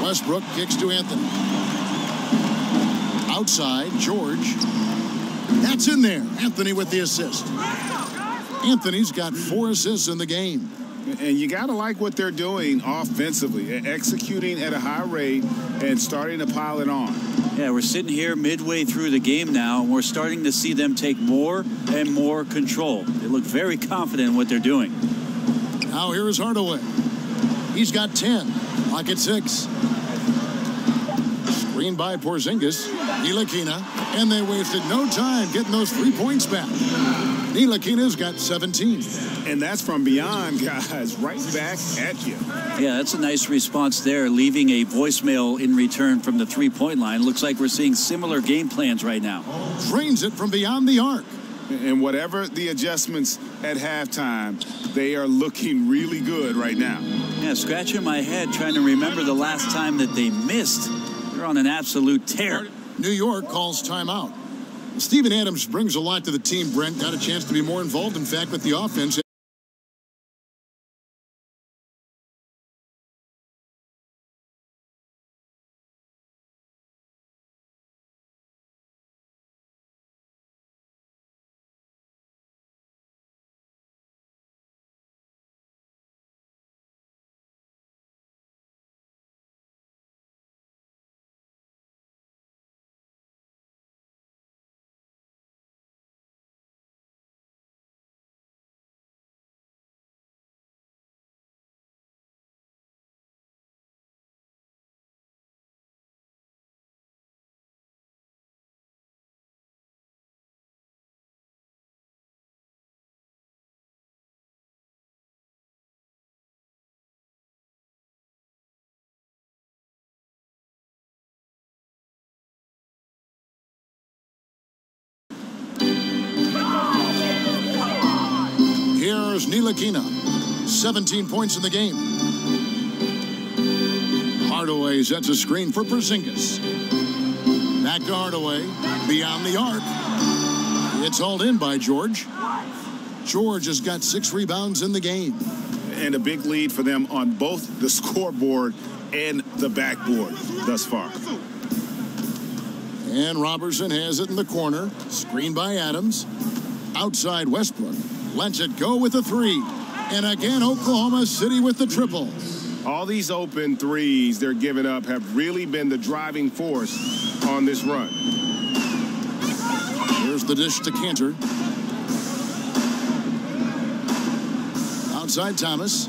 Westbrook kicks to Anthony. Outside, George. That's in there. Anthony with the assist. Anthony's got 4 assists in the game. And you got to like what they're doing offensively, executing at a high rate and starting to pile it on. Yeah, we're sitting here midway through the game now, and we're starting to see them take more and more control. They look very confident in what they're doing. Now here is Hardaway. He's got 10. Lock at 6. Screen by Porzingis. Ntilikina. And they wasted no time getting those 3 points back. Ntilikina's got 17. And that's from beyond, guys, right back at you. Yeah, that's a nice response there, leaving a voicemail in return from the three-point line. Looks like we're seeing similar game plans right now. Drains it from beyond the arc. And whatever the adjustments at halftime, they are looking really good right now. Yeah, scratching my head trying to remember the last time that they missed. They're on an absolute tear. New York calls timeout. Steven Adams brings a lot to the team, Brent. Got a chance to be more involved, in fact, with the offense. Here's Ntilikina. 17 points in the game. Hardaway sets a screen for Porzingis. Back to Hardaway. Beyond the arc. It's hauled in by George. George has got 6 rebounds in the game. And a big lead for them on both the scoreboard and the backboard thus far. And Robertson has it in the corner. Screen by Adams. Outside Westbrook. Lets it go with a 3. And again, Oklahoma City with the triple. All these open threes they're giving up have really been the driving force on this run. Here's the dish to Cantor. Outside Thomas.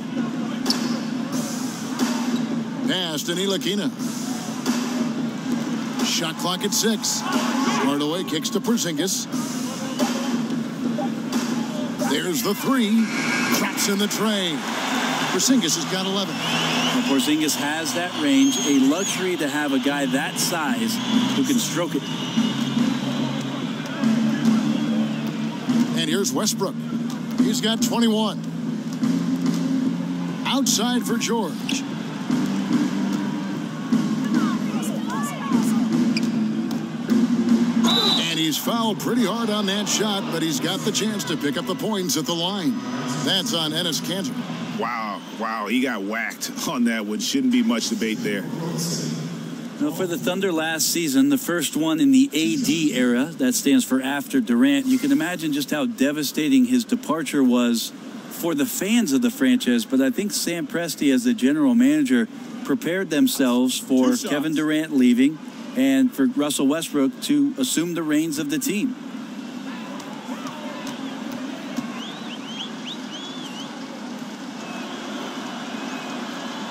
Pass to Ntilikina. Shot clock at 6. Hardaway kicks to Porzingis. There's the 3. Drops in the tray. Porzingis has got 11. Well, Porzingis has that range, a luxury to have a guy that size who can stroke it. And here's Westbrook. He's got 21. Outside for George. And he's fouled pretty hard on that shot, but he's got the chance to pick up the points at the line. That's on Enes Kanter. Wow, he got whacked on that one. Shouldn't be much debate there. Now, for the Thunder last season, the first one in the AD era, that stands for after Durant, you can imagine just how devastating his departure was for the fans of the franchise. But I think Sam Presti, as the general manager, prepared themselves for Kevin Durant leaving and for Russell Westbrook to assume the reins of the team.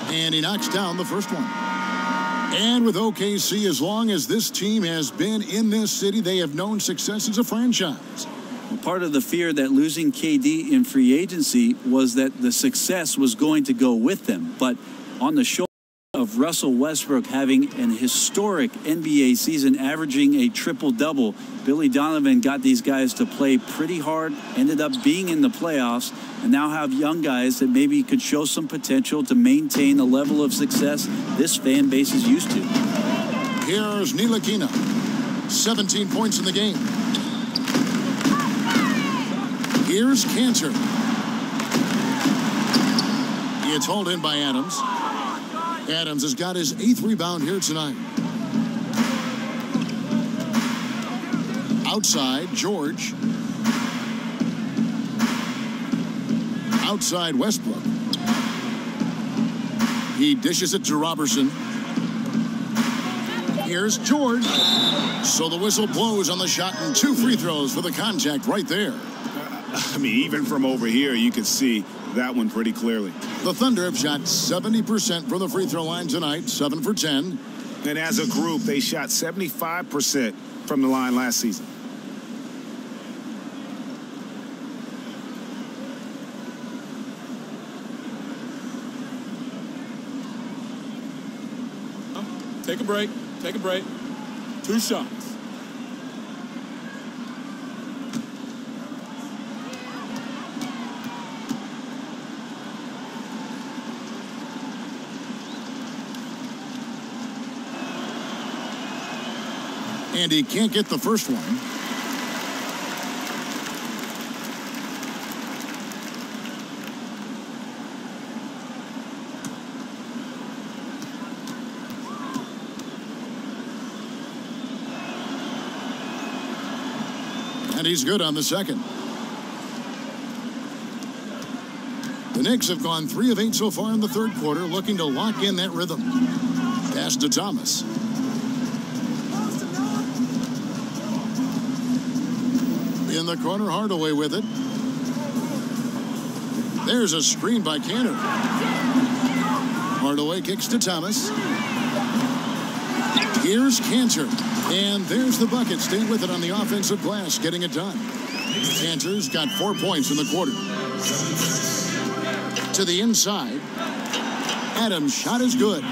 And he knocks down the first one. And with OKC, as long as this team has been in this city, they have known success as a franchise. Well, part of the fear that losing KD in free agency was that the success was going to go with them. But on the shoulder of Russell Westbrook having an historic NBA season, averaging a triple-double, Billy Donovan got these guys to play pretty hard, ended up being in the playoffs, and now have young guys that maybe could show some potential to maintain the level of success this fan base is used to. Here's Ntilikina. 17 points in the game. Here's Kanter. It's hauled in by Adams. Adams has got his 8th rebound here tonight. Outside, George. Outside, Westbrook. He dishes it to Robertson. Here's George. So the whistle blows on the shot and 2 free throws for the contact right there. I mean, even from over here, you can see that one pretty clearly. The Thunder have shot 70% from the free throw line tonight, 7 for 10. And as a group, they shot 75% from the line last season. Take a break. Take a break. 2 shots. And he can't get the first one. And he's good on the second. The Knicks have gone 3 of 8 so far in the third quarter, looking to lock in that rhythm. Pass to Thomas. In the corner, Hardaway with it. There's a screen by Kanter. Hardaway kicks to Thomas. Here's Kanter. And there's the bucket. Stay with it on the offensive glass, getting it done. Kanter's got 4 points in the quarter. To the inside. Adams' shot is good.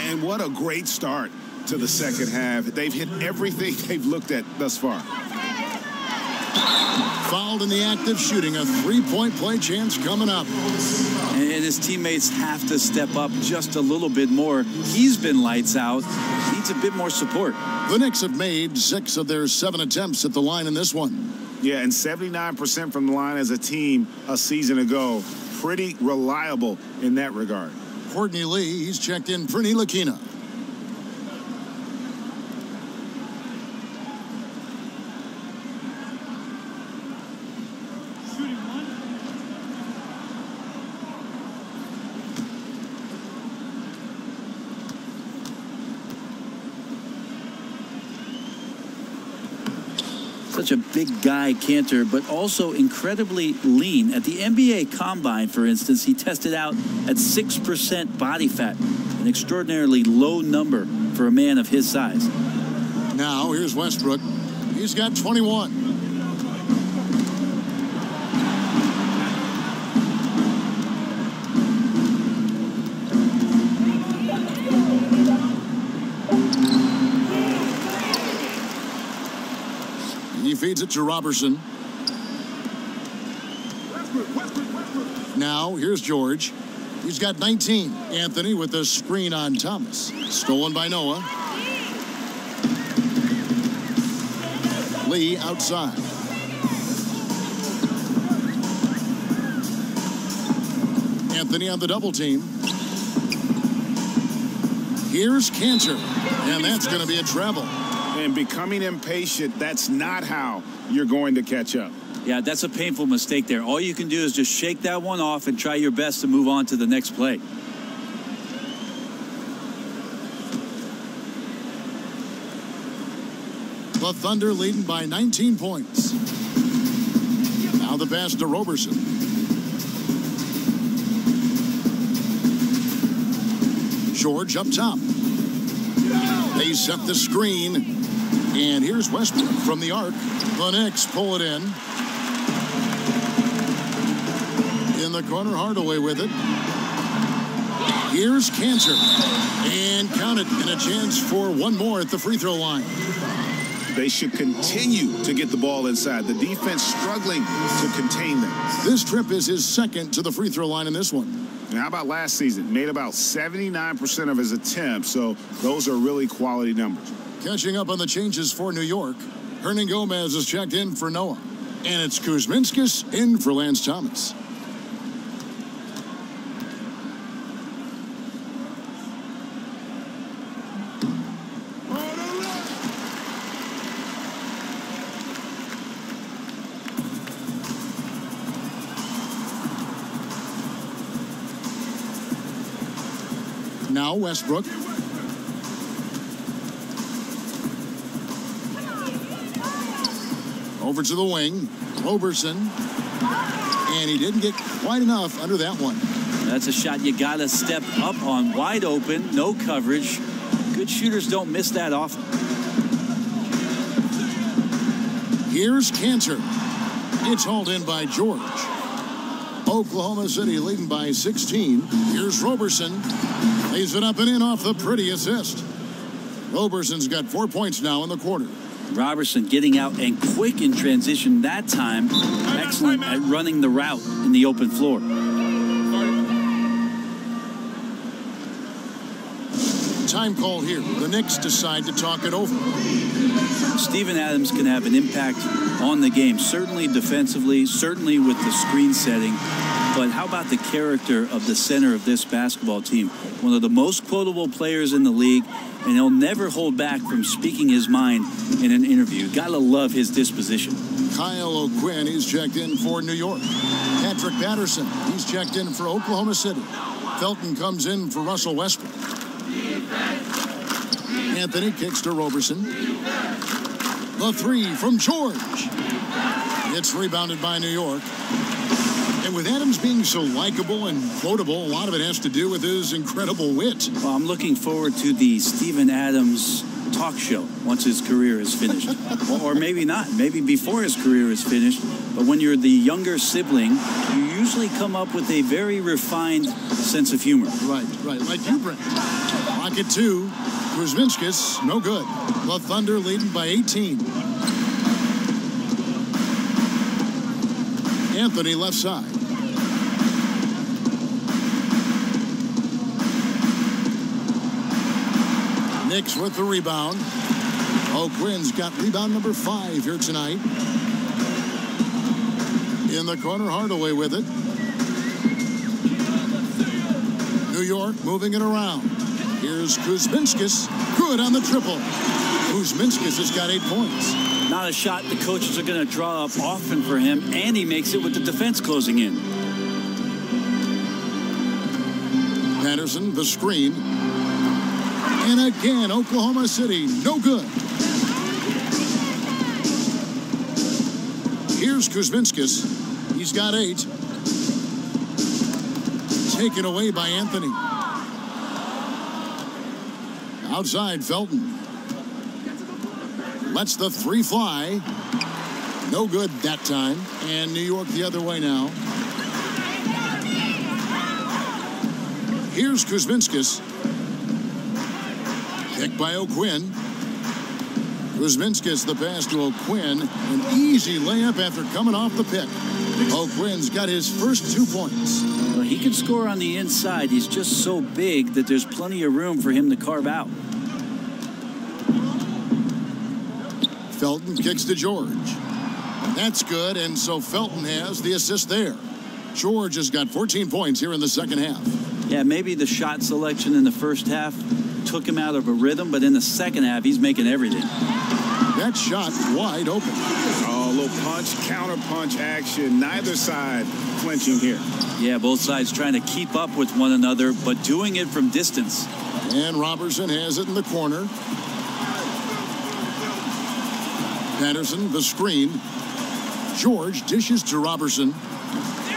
And what a great start to the second half. They've hit everything they've looked at thus far. Fouled in the act of shooting. A 3-point play chance coming up. And his teammates have to step up just a little bit more. He's been lights out. Needs a bit more support. The Knicks have made 6 of their 7 attempts at the line in this one. Yeah, and 79% from the line as a team a season ago. Pretty reliable in that regard. Courtney Lee, he's checked in for Ntilikina. Such a big guy, Kanter, but also incredibly lean. At the NBA Combine, for instance, he tested out at 6% body fat, an extraordinarily low number for a man of his size. Now, here's Westbrook. He's got 21. He feeds it to Robertson. Now, here's George. He's got 19. Anthony with the screen on Thomas. Stolen by Noah. Lee outside. Anthony on the double team. Here's Cantor. And that's going to be a travel. And becoming impatient, that's not how you're going to catch up. Yeah, that's a painful mistake there. All you can do is just shake that one off and try your best to move on to the next play. The Thunder leading by 19 points. Now the pass to Roberson. George up top. They set the screen. And here's Westbrook from the arc. The Knicks pull it in. In the corner, Hardaway with it. Here's Cantor. And count it. And a chance for one more at the free throw line. They should continue to get the ball inside. The defense struggling to contain them. This trip is his second to the free throw line in this one. And how about last season? Made about 79% of his attempts, so those are really quality numbers. Catching up on the changes for New York, Hernan Gomez is checked in for Noah. And it's Kuzminskis in for Lance Thomas. Now Westbrook. Over to the wing. Roberson. And he didn't get quite enough under that one. That's a shot you got to step up on. Wide open, no coverage. Good shooters don't miss that often. Here's Cantor. It's hauled in by George. Oklahoma City leading by 16. Here's Roberson. Lays it up and in off the pretty assist. Roberson's got 4 points now in the quarter. Robertson getting out and quick in transition that time. Excellent at running the route in the open floor. Time call here. The Knicks decide to talk it over. Steven Adams can have an impact on the game, certainly defensively, certainly with the screen setting. But how about the character of the center of this basketball team? One of the most quotable players in the league, and he'll never hold back from speaking his mind in an interview. Gotta love his disposition. Kyle O'Quinn, he's checked in for New York. Patrick Patterson, he's checked in for Oklahoma City. Felton comes in for Russell Westbrook. Anthony kicks to Roberson. The three from George. It's rebounded by New York. And with Adams being so likable and quotable, a lot of it has to do with his incredible wit. Well, I'm looking forward to the Steven Adams talk show once his career is finished. Or maybe not. Maybe before his career is finished. But when you're the younger sibling, you usually come up with a very refined sense of humor. Right. Like you, Brent. Rocket 2. Kuzminskis, no good. The Thunder leading by 18. Anthony left side. Knicks with the rebound. O'Quinn's got rebound number 5 here tonight. In the corner, Hardaway with it. New York moving it around. Here's Kuzminskis. Good on the triple. Kuzminskis has got 8 points. Not a shot the coaches are going to draw up often for him, and he makes it with the defense closing in. Patterson, the screen. And again, Oklahoma City, no good. Here's Kuzminskis. He's got 8. Taken away by Anthony. Outside, Felton. Lets the 3 fly. No good that time. And New York the other way now. Here's Kuzminskis. Picked by O'Quinn. Kuzminskis the pass to O'Quinn. An easy layup after coming off the pick. O'Quinn's got his first 2 points. Well, he can score on the inside. He's just so big that there's plenty of room for him to carve out. Felton kicks to George. That's good, and so Felton has the assist there. George has got 14 points here in the second half. Yeah, maybe the shot selection in the first half took him out of a rhythm, but in the second half, he's making everything. That shot wide open. Oh, a little punch, counter punch action. Neither side flinching here. Yeah, both sides trying to keep up with one another, but doing it from distance. And Robertson has it in the corner. Patterson, the screen. George dishes to Robertson.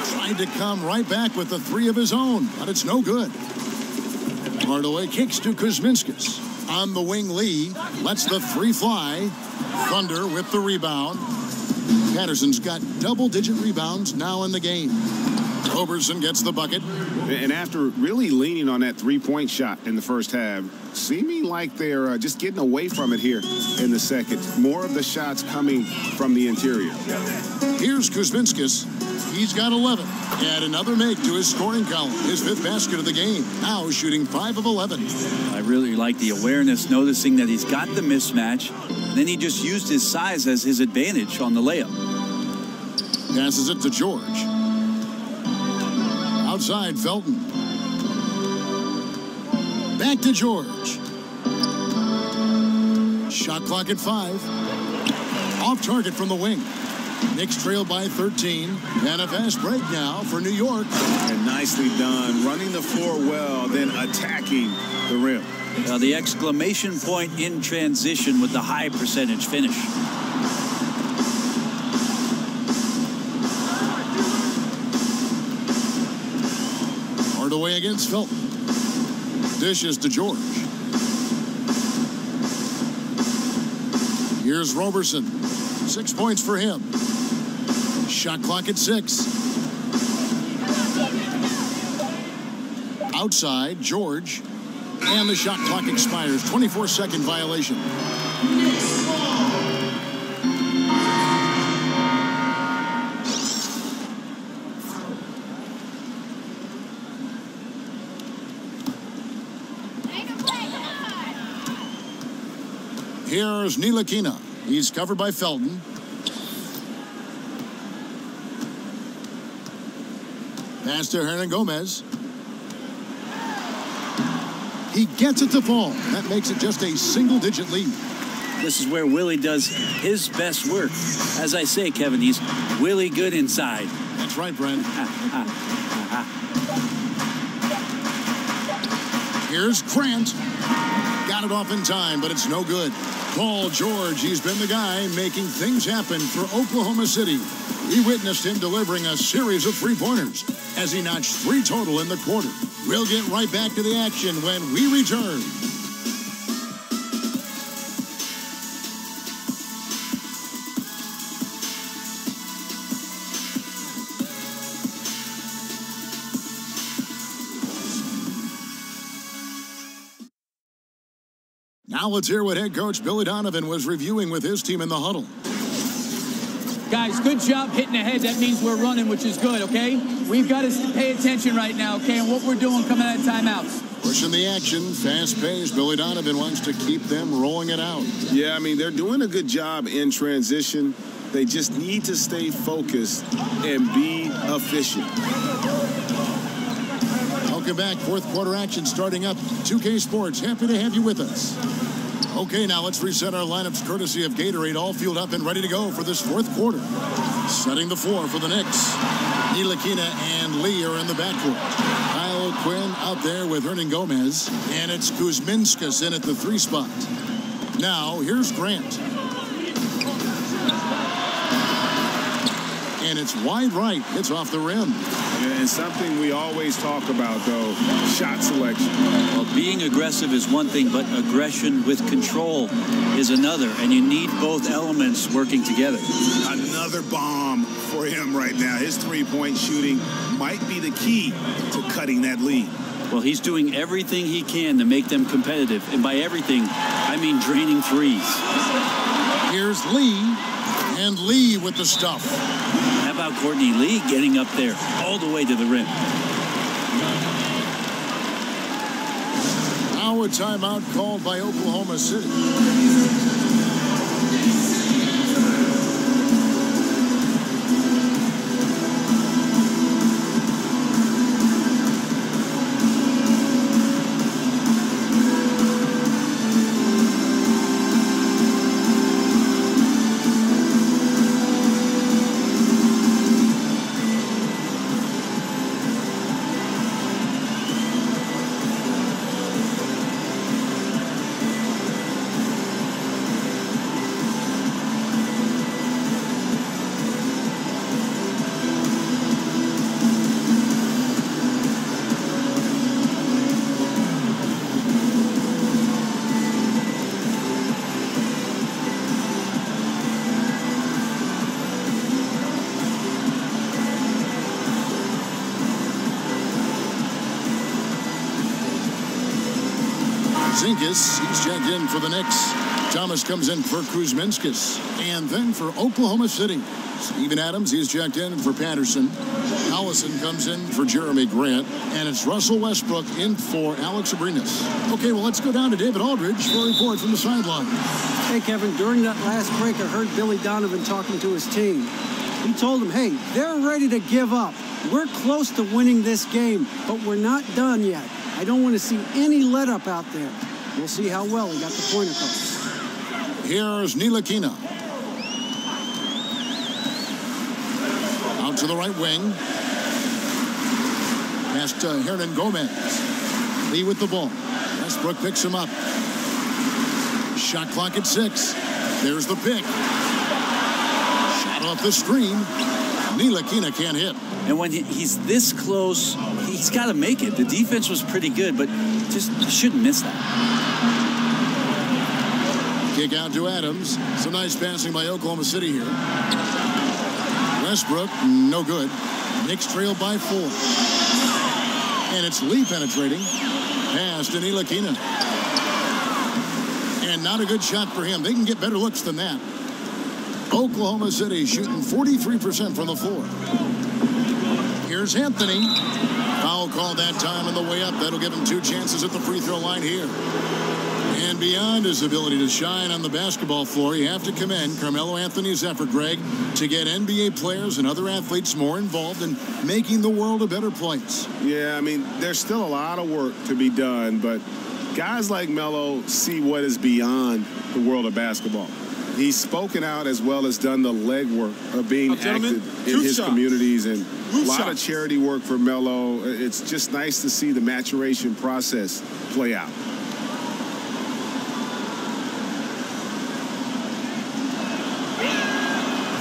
Tried to come right back with the 3 of his own, but it's no good. Hardaway kicks to Kuzminskis. On the wing, Lee lets the 3 fly. Thunder with the rebound. Patterson's got double-digit rebounds now in the game. Robertson gets the bucket. And after really leaning on that 3-point shot in the first half, seeming like they're just getting away from it here in the second. More of the shots coming from the interior. Here's Kuzminskis. He's got 11. Add another make to his scoring column. His 5th basket of the game. Now shooting 5 of 11. I really like the awareness, noticing that he's got the mismatch. Then he just used his size as his advantage on the layup. Passes it to George. Outside, Felton. Back to George. Shot clock at 5. Off target from the wing. Knicks trail by 13. And a fast break now for New York. And nicely done. Running the floor well, then attacking the rim. The exclamation point in transition with the high percentage finish. Hardaway against Felton. Dishes to George. Here's Robertson. 6 points for him. Shot clock at 6. Outside, George. And the shot clock expires. 24-second violation. Here's Ntilikina. He's covered by Felton. Pass to Hernan Gomez. He gets it to fall. That makes it just a single-digit lead. This is where Willie does his best work. As I say, Kevin, he's Willie good inside. That's right, Brent. Here's Grant. Got it off in time, but it's no good. Paul George, he's been the guy making things happen for Oklahoma City. We witnessed him delivering a series of 3-pointers as he notched 3 total in the quarter. We'll get right back to the action when we return. Now let's hear what head coach Billy Donovan was reviewing with his team in the huddle. Guys, good job hitting ahead. That means we're running, which is good, okay? We've got to pay attention right now, okay, and what we're doing coming out of timeouts. Pushing the action, fast pace. Billy Donovan wants to keep them rolling it out. Yeah, I mean, they're doing a good job in transition. They just need to stay focused and be efficient. Welcome back. 4th quarter action starting up. 2K Sports, happy to have you with us. Okay, now let's reset our lineups courtesy of Gatorade, all fueled up and ready to go for this 4th quarter. Setting the floor for the Knicks. Ntilikina and Lee are in the backcourt. Kyle Quinn out there with Hernan Gomez. And it's Kuzminskis in at the 3 spot. Now, here's Grant. And it's wide right. It's off the rim. And something we always talk about, though, shot selection. Well, being aggressive is one thing, but aggression with control is another, and you need both elements working together. Another bomb for him right now. His 3-point shooting might be the key to cutting that lead. Well, he's doing everything he can to make them competitive, and by everything, I mean draining threes. Here's Lee, and Lee with the stuff. How about Courtney Lee getting up there all the way to the rim? Now a timeout called by Oklahoma City. Porzingis, he's checked in for the Knicks. Thomas comes in for Kuzminskis. And then for Oklahoma City, Steven Adams, he's checked in for Patterson. Allison comes in for Jeremy Grant. And it's Russell Westbrook in for Alex Abrinas. Okay, well, let's go down to David Aldridge for a report from the sideline. Hey, Kevin, during that last break, I heard Billy Donovan talking to his team. He told them, hey, they're ready to give up. We're close to winning this game, but we're not done yet. I don't want to see any let-up out there. We'll see how well he got the point across. Here's Ntilikina. Out to the right wing. Past Hernan Gomez. Lee with the ball. Westbrook picks him up. Shot clock at 6. There's the pick. Shot off the screen. Ntilikina can't hit. And when he's this close, he's got to make it. The defense was pretty good, but just shouldn't miss that. Kick out to Adams. Some nice passing by Oklahoma City here. Westbrook, no good. Knicks trail by 4. And it's Lee penetrating. Pass to Ntilikina. And not a good shot for him. They can get better looks than that. Oklahoma City shooting 43% from the floor. Here's Anthony. Foul call that time on the way up. That'll give him 2 chances at the free throw line here. And beyond his ability to shine on the basketball floor, you have to commend Carmelo Anthony's effort, Greg, to get NBA players and other athletes more involved in making the world a better place. Yeah, I mean, there's still a lot of work to be done, but guys like Melo see what is beyond the world of basketball. He's spoken out as well as done the legwork of being active in his communities, and a lot of charity work for Melo. It's just nice to see the maturation process play out.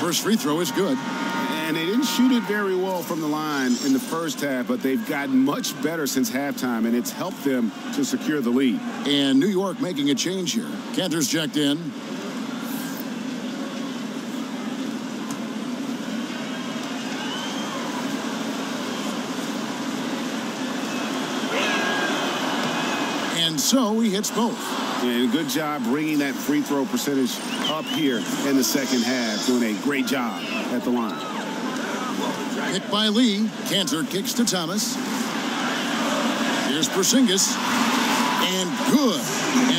First free throw is good. And they didn't shoot it very well from the line in the first half, but they've gotten much better since halftime, and it's helped them to secure the lead. And New York making a change here. Cantor's checked in. And so he hits both. And good job bringing that free throw percentage up here in the second half. Doing a great job at the line. Pick by Lee. Cantor kicks to Thomas. Here's Porzingis. And good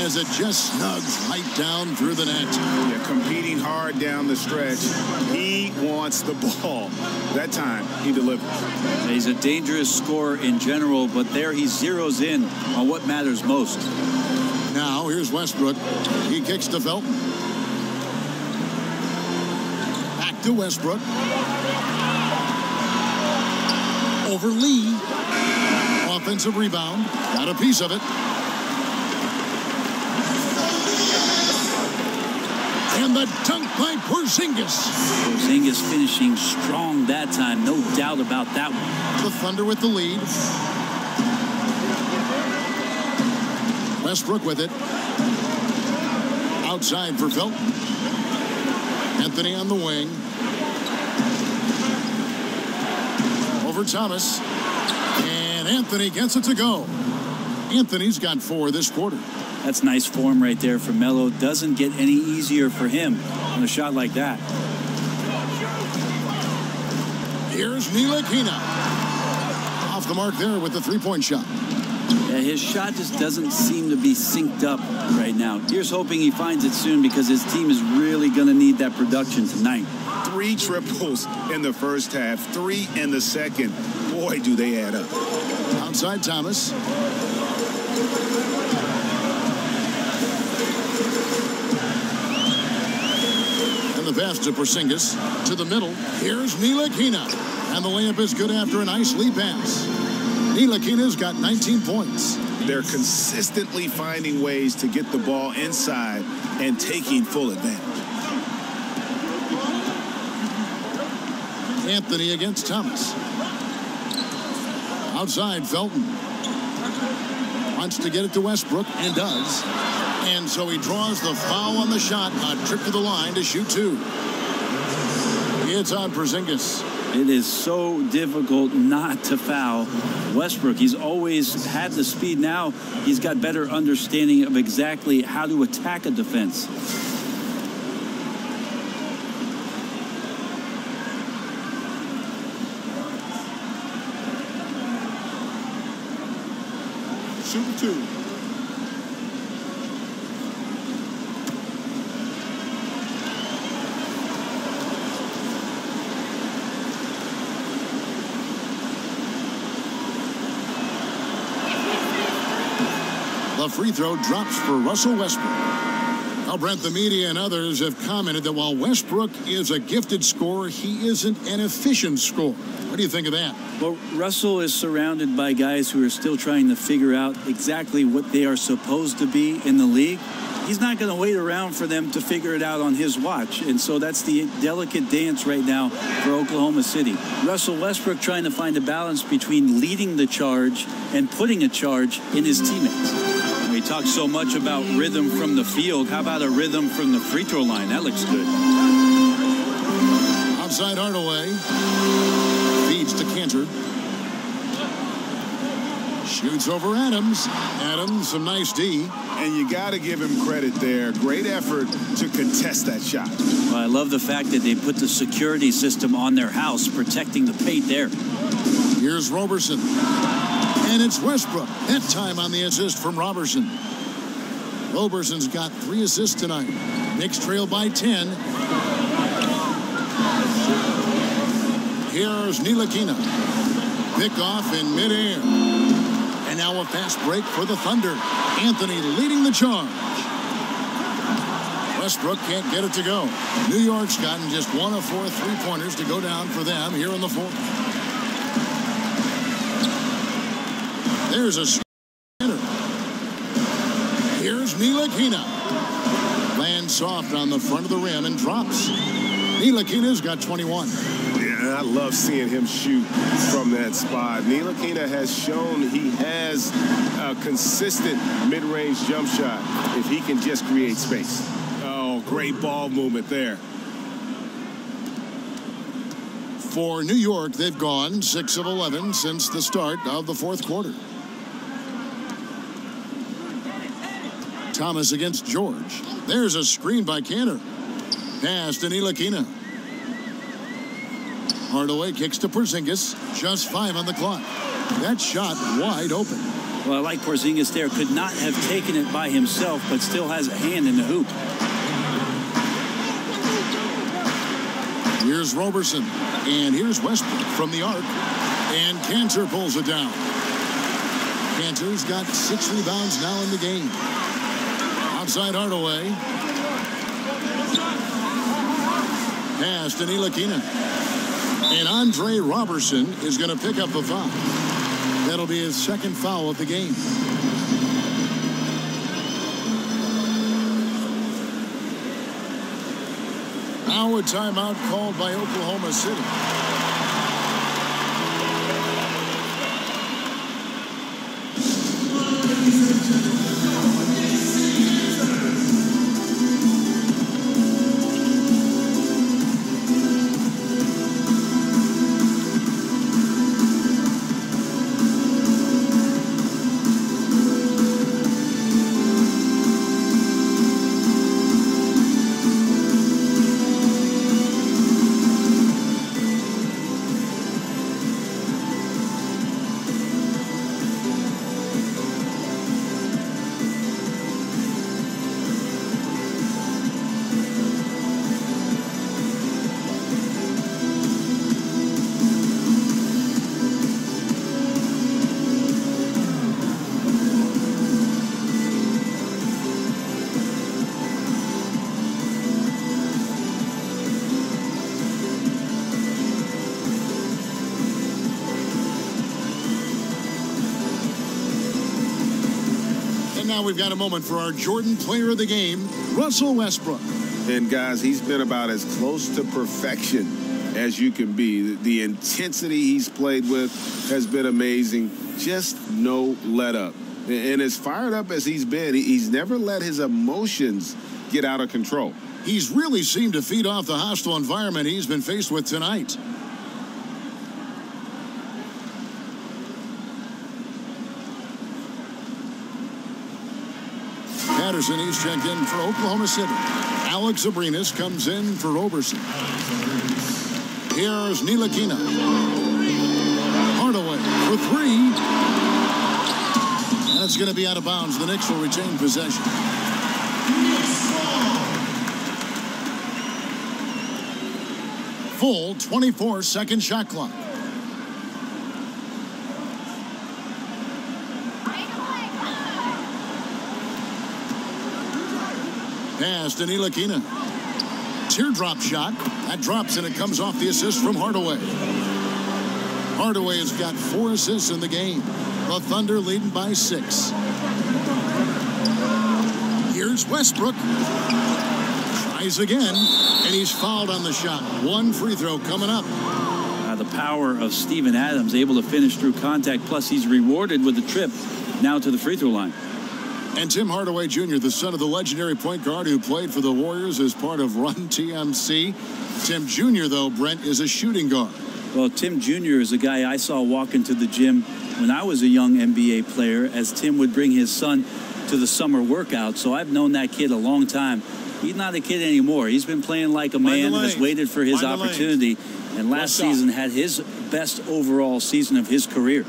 as it just snugs right down through the net. Yeah, competing hard down the stretch. He wants the ball. That time, he delivers. He's a dangerous scorer in general, but there he zeroes in on what matters most. Now, here's Westbrook. He kicks to Felton. Back to Westbrook. Over Lee. Offensive rebound. Got a piece of it. And the dunk by Porzingis. Porzingis finishing strong that time. No doubt about that one. The Thunder with the lead. Westbrook with it. Outside for Felton. Anthony on the wing. Over Thomas. And Anthony gets it to go. Anthony's got 4 this quarter. That's nice form right there for Melo. Doesn't get any easier for him on a shot like that. Here's Ntilikina. Off the mark there with the three-point shot. Yeah, his shot just doesn't seem to be synced up right now. Here's hoping he finds it soon because his team is really going to need that production tonight. 3 triples in the first half, 3 in the second. Boy, do they add up. Outside Thomas. And the pass to Porzingis. To the middle. Here's Ntilikina. And the layup is good after a nice lead pass. Ntilikina's got 19 points. They're consistently finding ways to get the ball inside and taking full advantage. Anthony against Thomas. Outside, Felton. Wants to get it to Westbrook, and does. And so he draws the foul on the shot. A trip to the line to shoot 2. It's on Porzingis. It is so difficult not to foul Westbrook. He's always had the speed. Now he's got better understanding of exactly how to attack a defense. Shoot 2. The free throw drops for Russell Westbrook. Now, Brent, the media and others have commented that while Westbrook is a gifted scorer, he isn't an efficient scorer. What do you think of that? Well, Russell is surrounded by guys who are still trying to figure out exactly what they are supposed to be in the league. He's not going to wait around for them to figure it out on his watch. And so that's the delicate dance right now for Oklahoma City. Russell Westbrook trying to find a balance between leading the charge and putting a charge in his teammates. We talk so much about rhythm from the field. How about a rhythm from the free throw line? That looks good. Outside Hardaway. Feeds to Cantor. Shoots over Adams. Adams, some nice D. And you got to give him credit there. Great effort to contest that shot. Well, I love the fact that they put the security system on their house, protecting the paint there. Here's Roberson. And it's Westbrook. That time on the assist from Roberson. Roberson's got 3 assists tonight. Knicks trail by 10. Here's Ntilikina. Pick off in midair. And now a fast break for the Thunder. Anthony leading the charge. Westbrook can't get it to go. New York's gotten just 1 of 4 3-pointers to go down for them here in the 4th. There's a hitter. Here's Ntilikina. Lands soft on the front of the rim and drops. Ntilikina's got 21. Yeah, I love seeing him shoot from that spot. Ntilikina has shown he has a consistent mid-range jump shot if he can just create space. Oh, great ball movement there. For New York, they've gone 6 of 11 since the start of the 4th quarter. Thomas against George. There's a screen by Cantor. Pass to Ntilikina. Hardaway kicks to Porzingis. Just 5 on the clock. That shot wide open. Well, I like Porzingis there. Could not have taken it by himself, but still has a hand in the hoop. Here's Roberson. And here's Westbrook from the arc. And Cantor pulls it down. Cantor's got 6 rebounds now in the game. Outside Hardaway. Pass to Ntilikina. And Andre Roberson is going to pick up the foul. That'll be his 2nd foul of the game. Now a timeout called by Oklahoma City. now we've got a moment for our Jordan Player of the Game, Russell Westbrook. And, guys, he's been about as close to perfection as you can be. The intensity he's played with has been amazing. Just no let up. And as fired up as he's been, he's never let his emotions get out of control. He's really seemed to feed off the hostile environment he's been faced with tonight. Patterson, he's checked in for Oklahoma City. Alex Abrinas comes in for Roberson. Here's Ntilikina. Hardaway for three. That's going to be out of bounds. The Knicks will retain possession. Full 24-second shot clock. Pass to Ntilikina. Teardrop shot. That drops, and it comes off the assist from Hardaway. Hardaway has got 4 assists in the game. The Thunder leading by 6. Here's Westbrook. Tries again, and he's fouled on the shot. 1 free throw coming up. The power of Steven Adams, able to finish through contact, plus he's rewarded with a trip now to the free throw line. And Tim Hardaway Jr., the son of the legendary point guard who played for the Warriors as part of Run TMC. Tim Jr., though, Brent, is a shooting guard. Well, Tim Jr. is a guy I saw walk into the gym when I was a young NBA player, as Tim would bring his son to the summer workout. So I've known that kid a long time. He's not a kid anymore. He's been playing like a man and has waited for his opportunity. And last season had his best overall season of his career.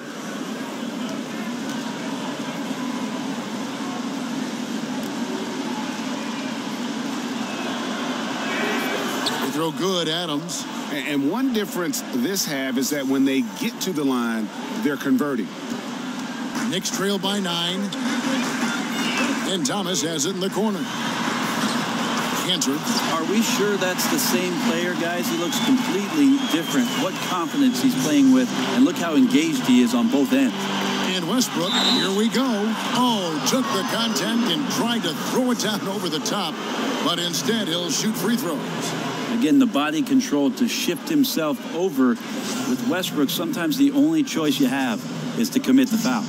Throw good, Adams. And one difference this have is that when they get to the line, they're converting. Knicks trail by 9. And Thomas has it in the corner. Cantor. Are we sure that's the same player, guys? He looks completely different. What confidence he's playing with, and look how engaged he is on both ends. And Westbrook, here we go. Oh, took the contact and tried to throw it down over the top, but instead he'll shoot free throws. Again, the body control to shift himself over. With Westbrook, sometimes the only choice you have is to commit the foul.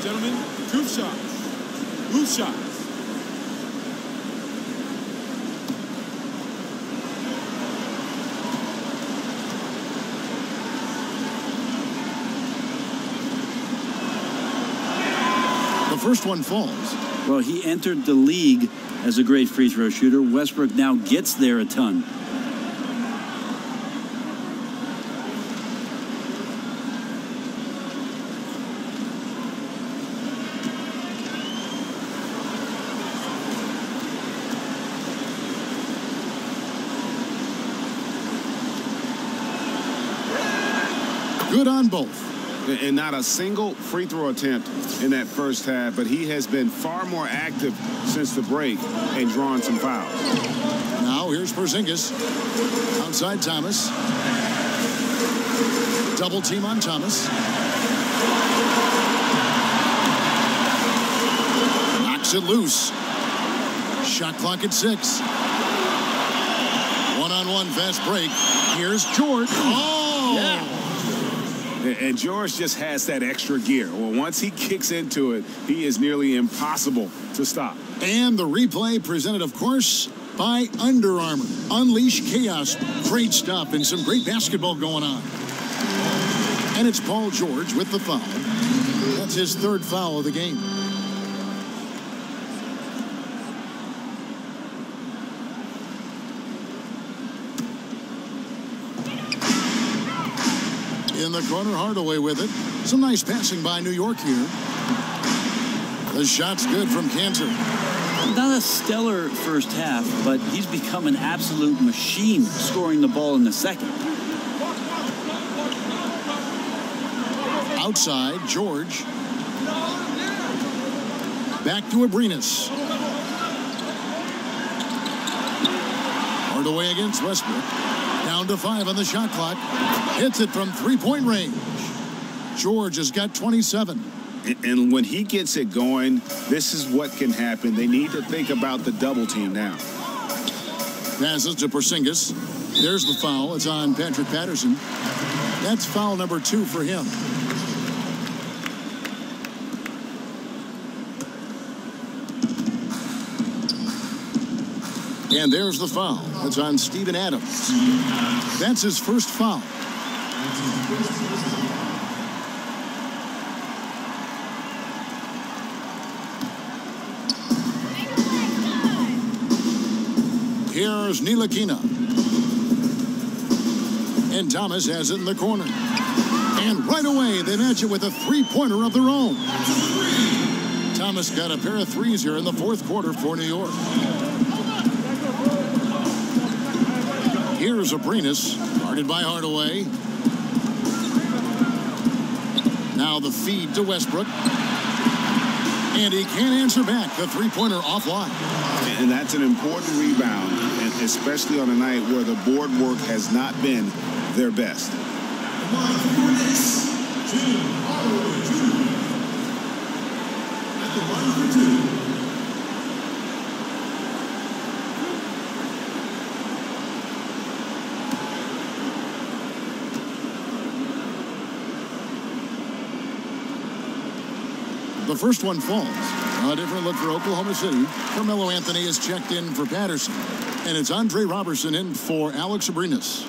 Gentlemen, group shots. Group shots. First one falls. Well, he entered the league as a great free throw shooter. Westbrook now gets there a ton. Good on both. And not a single free throw attempt in that first half, but he has been far more active since the break and drawn some fouls. Now here's Porzingis. Outside Thomas. Double team on Thomas. Knocks it loose. Shot clock at 6. One-on-one fast break. Here's George. Oh! Yeah. And George just has that extra gear. Well, once he kicks into it, he is nearly impossible to stop. And the replay presented, of course, by Under Armour. Unleash chaos. Great stuff and some great basketball going on. And it's Paul George with the foul. That's his 3rd foul of the game. In the corner, Hardaway with it. Some nice passing by New York here. The shot's good from Cantor. Not a stellar first half, but he's become an absolute machine scoring the ball in the second. Outside, George. Back to Abrinas. Hardaway against Westbrook. Down to 5 on the shot clock. Hits it from three-point range. George has got 27. And when he gets it going, this is what can happen. They need to think about the double team now. Passes to Porzingis. There's the foul. It's on Patrick Patterson. That's foul number 2 for him. And there's the foul. It's on Steven Adams. That's his first foul. Here's Ntilikina. And Thomas has it in the corner. And right away, they match it with a three-pointer of their own. Thomas got a pair of threes here in the fourth quarter for New York. Here's Abrinas, guarded by Hardaway. Now the feed to Westbrook. And he can't answer back. The three-pointer offline. And that's an important rebound, and especially on a night where the board work has not been their best. The first one falls. A different look for Oklahoma City. Carmelo Anthony is checked in for Patterson. And it's Andre Robertson in for Alex Abrinas.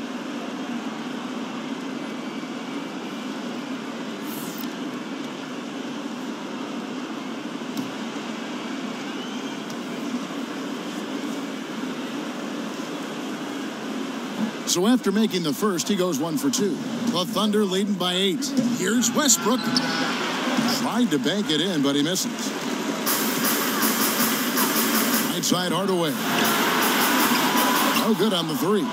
So after making the first, he goes 1 for 2. The Thunder leading by 8. Here's Westbrook. Tried to bank it in, but he misses. Right side Hardaway. No good on the three.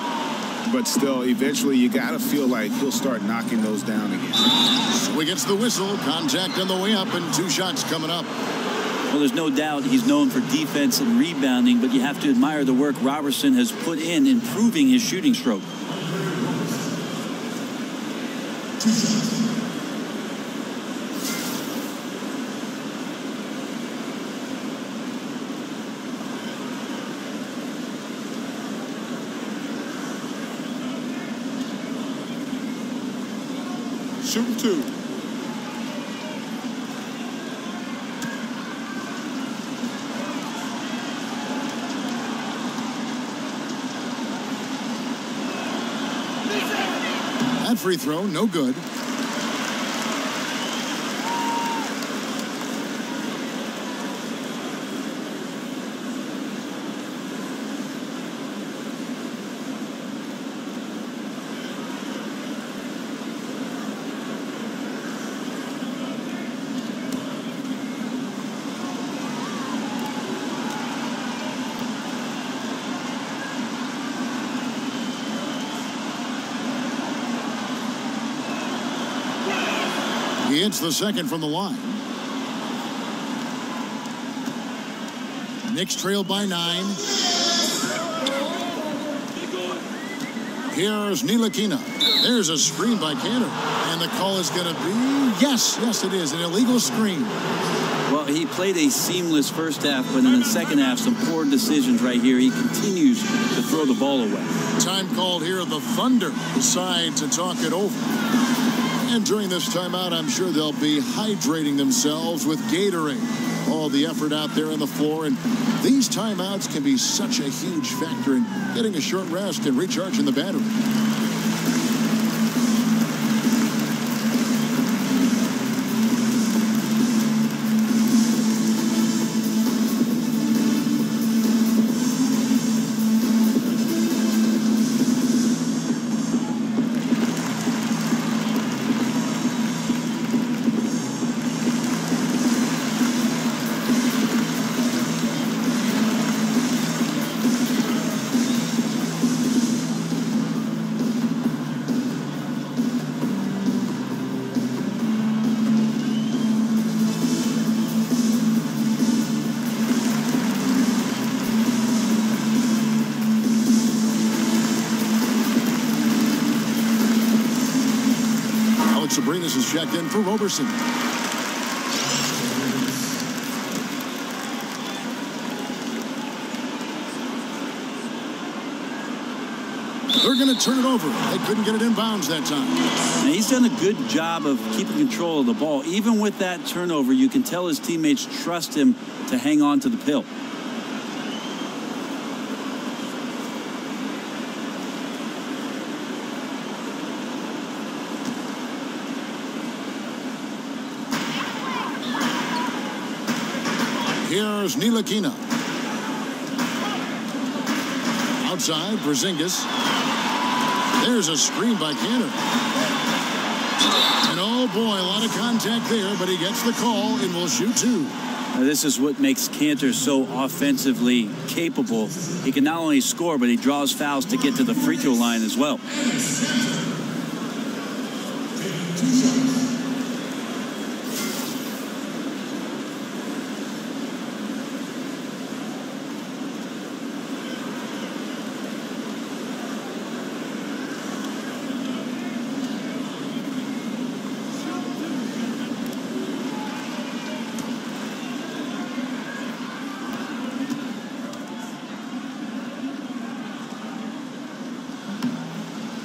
But still, eventually, you got to feel like he'll start knocking those down again. So he gets the whistle. Contact on the way up, and 2 shots coming up. Well, there's no doubt he's known for defense and rebounding, but you have to admire the work Robertson has put in improving his shooting stroke. Shooting 2. That free throw, no good. He hits the second from the line. Knicks trail by 9. Here's Ntilikina. There's a screen by Cantor. And the call is going to be, yes, it is, an illegal screen. Well, he played a seamless first half, but in the second half, some poor decisions right here. He continues to throw the ball away. Time called here. The Thunder decide to talk it over. And during this timeout, I'm sure they'll be hydrating themselves with Gatorade. All the effort out there on the floor. And these timeouts can be such a huge factor in getting a short rest and recharging the battery. Alex Abrinas is checked in for Roberson. They're going to turn it over. They couldn't get it in bounds that time. Now, he's done a good job of keeping control of the ball. Even with that turnover, you can tell his teammates trust him to hang on to the pill. Here's Ntilikina. Outside, Porzingis. There's a screen by Cantor. And oh boy, a lot of contact there, but he gets the call and will shoot two. Now, this is what makes Cantor so offensively capable. He can not only score, but he draws fouls to get to the free throw line as well.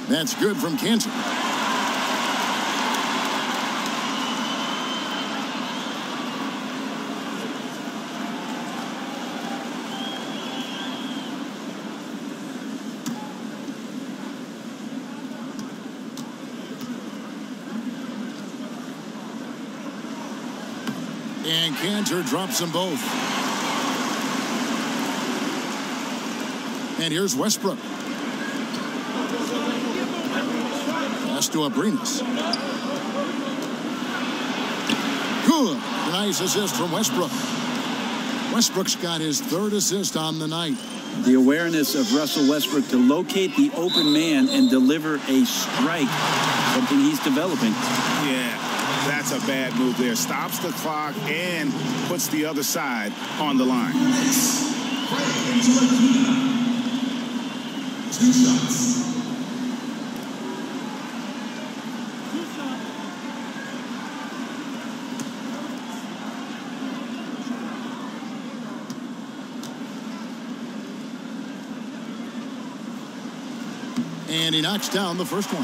That's good from Cantor. And Cantor drops them both. And here's Westbrook. Pass to Abrinas. Good. Nice assist from Westbrook. Westbrook's got his third assist on the night. The awareness of Russell Westbrook to locate the open man and deliver a strike, something he's developing. Yeah, that's a bad move there. Stops the clock and puts the other side on the line. 2 shots. And he knocks down the first one.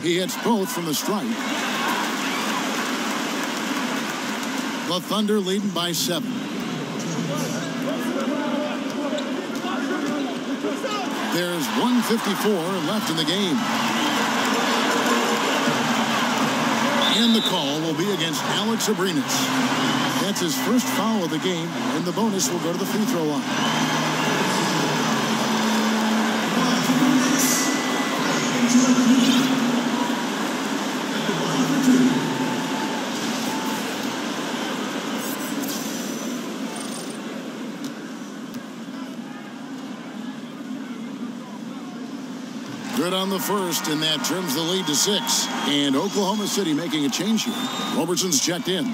He hits both from the stripe. The Thunder leading by 7. There's 1:54 left in the game. And the call will be against Alex Abrinas. That's his first foul of the game, and the bonus will go to the free throw line. Good on the first, and that trims the lead to 6. And Oklahoma City making a change here. Robertson's checked in.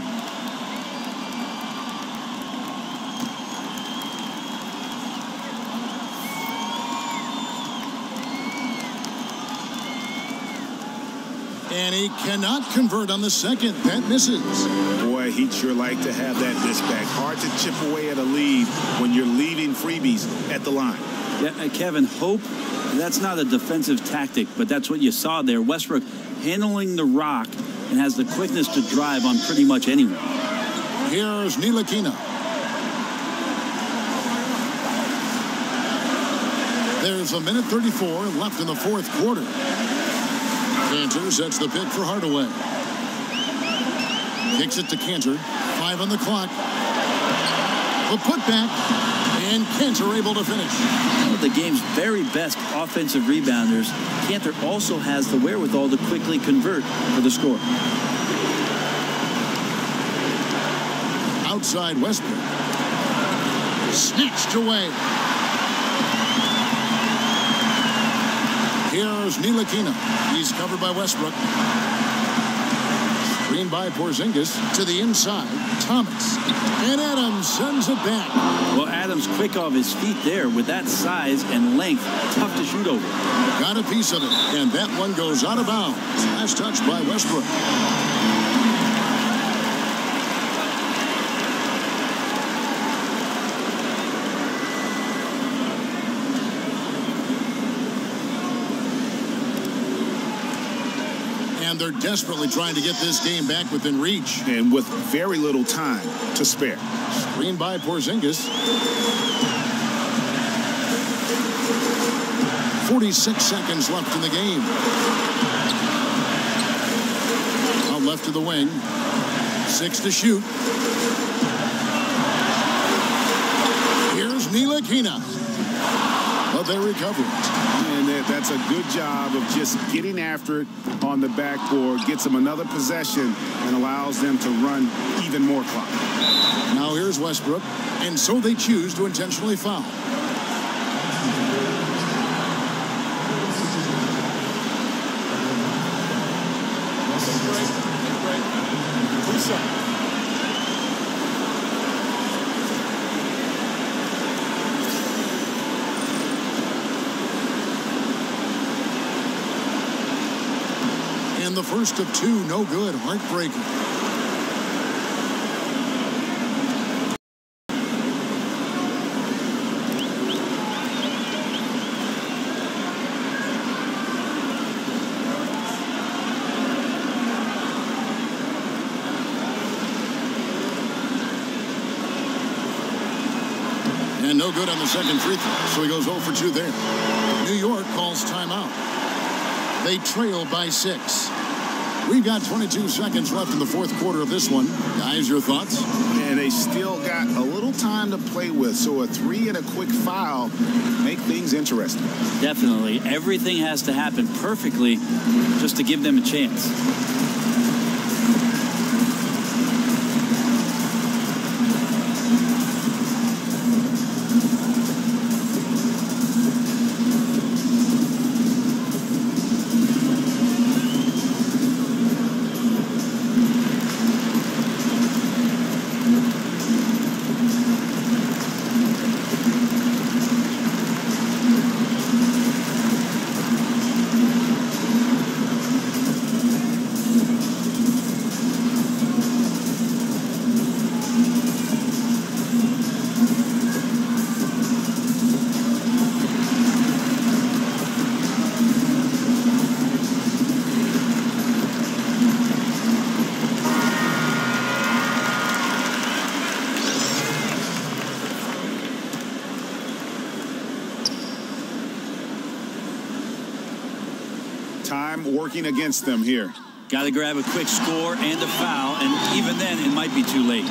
And he cannot convert on the second. That misses. Boy, he'd sure like to have that miss back. Hard to chip away at a lead when you're leaving freebies at the line. Yeah, Kevin, hope that's not a defensive tactic, but that's what you saw there. Westbrook handling the rock and has the quickness to drive on pretty much anyone. Here's Ntilikina. There's 1:34 left in the fourth quarter. Cantor sets the pick for Hardaway. Kicks it to Cantor. 5 on the clock. The putback. And Cantor able to finish. One of the game's very best offensive rebounders, Cantor also has the wherewithal to quickly convert for the score. Outside Westbrook. Snatched away. Here's Ntilikina. He's covered by Westbrook. Screen by Porzingis to the inside. Thomas. And Adams sends it back. Well, Adams quick off his feet there with that size and length. Tough to shoot over. Got a piece of it. And that one goes out of bounds. Last touch by Westbrook. And they're desperately trying to get this game back within reach. And with very little time to spare. Screen by Porzingis. 46 seconds left in the game. Out left to the wing. 6 to shoot. Here's Ntilikina. But they recover it. And that's a good job of just getting after it on the backboard. Gets them another possession and allows them to run even more clock. Now here's Westbrook. And so they choose to intentionally foul. And the first of two, no good. Heartbreaker. And no good on the second free throw, so he goes 0 for 2 there. New York calls timeout. They trail by 6. We've got 22 seconds left in the fourth quarter of this one. Guys, your thoughts? And they still got a little time to play with, so a 3 and a quick foul make things interesting. Definitely. Everything has to happen perfectly just to give them a chance. Time working against them here. Got to grab a quick score and a foul, and even then it might be too late.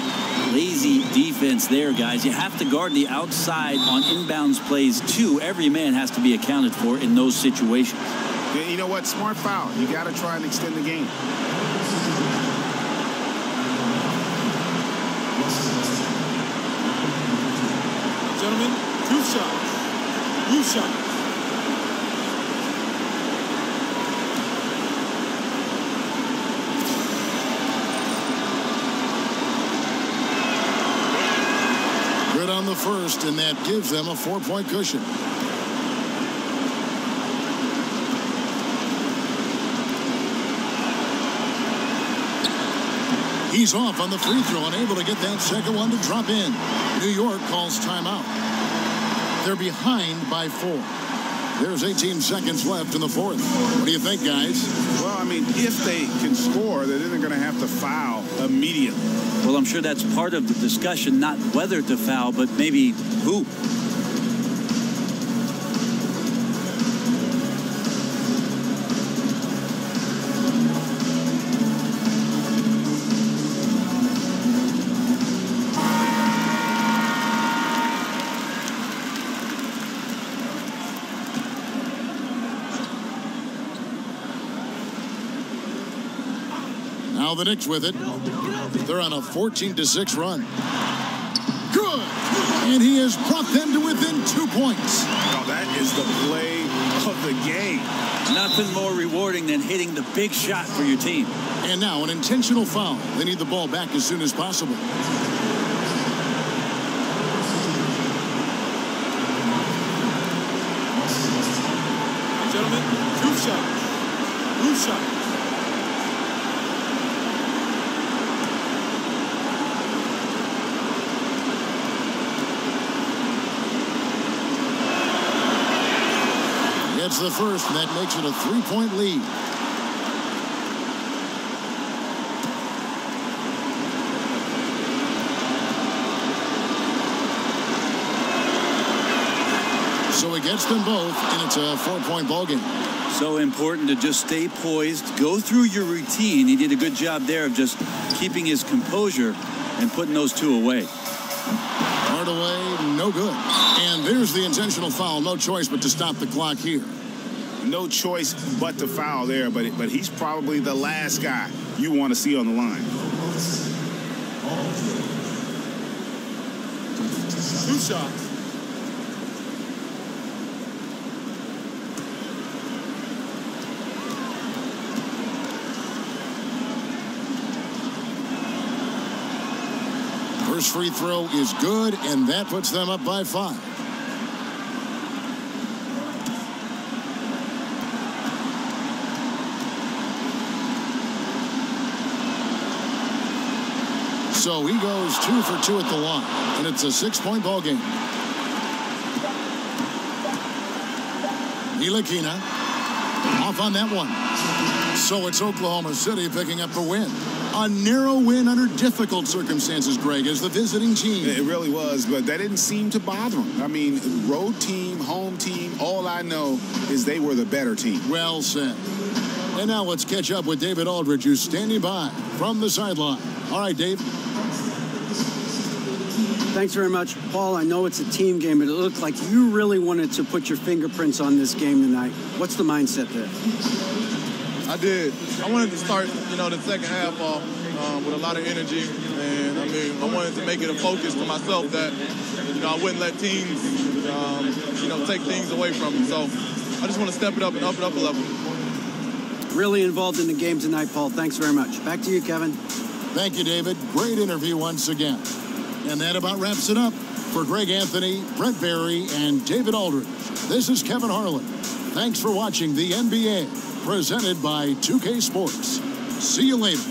Lazy defense there, guys. You have to guard the outside on inbounds plays too. Every man has to be accounted for in those situations. Yeah, you know what? Smart foul. You got to try and extend the game. Gentlemen, 2 shots. 2 shots. Good on the first, and that gives them a 4-point cushion. He's off on the free throw and able to get that second one to drop in. New York calls timeout. They're behind by 4. There's 18 seconds left in the fourth. What do you think, guys? Well, I mean, if they can score, then they're going to have to foul immediately. Well, I'm sure that's part of the discussion, not whether to foul, but maybe who. Now the Knicks with it. They're on a 14-6 run. Good! And he has brought them to within 2 points. Oh, that is the play of the game. Nothing more rewarding than hitting the big shot for your team. And now an intentional foul. They need the ball back as soon as possible. Gentlemen, roof shot. Roof shot. Gets the first, and that makes it a 3-point lead. So he gets them both, and it's a 4-point ball game. So important to just stay poised, go through your routine. He did a good job there of just keeping his composure and putting those two away. Hardaway, no good. And there's the intentional foul. No choice but to stop the clock here. No choice but to foul there, but he's probably the last guy you want to see on the line. Two shots. First free throw is good, and that puts them up by 5. So he goes 2 for 2 at the line, and it's a 6-point ball game. Ntilikina off on that one. So it's Oklahoma City picking up the win. A narrow win under difficult circumstances, Greg, as the visiting team. It really was, but that didn't seem to bother them. I mean, road team, home team, all I know is they were the better team. Well said. And now let's catch up with David Aldridge, who's standing by from the sideline. All right, Dave. Thanks very much, Paul. I know it's a team game, but it looked like you really wanted to put your fingerprints on this game tonight. What's the mindset there? I did. I wanted to start, the second half off with a lot of energy. And, I wanted to make it a focus for myself that, I wouldn't let teams, take things away from me. So I just want to step it up and up it up a level. Really involved in the game tonight, Paul. Thanks very much. Back to you, Kevin. Thank you, David. Great interview once again. And that about wraps it up. For Greg Anthony, Brent Barry, and David Aldridge, this is Kevin Harlan. Thanks for watching the NBA, presented by 2K Sports. See you later.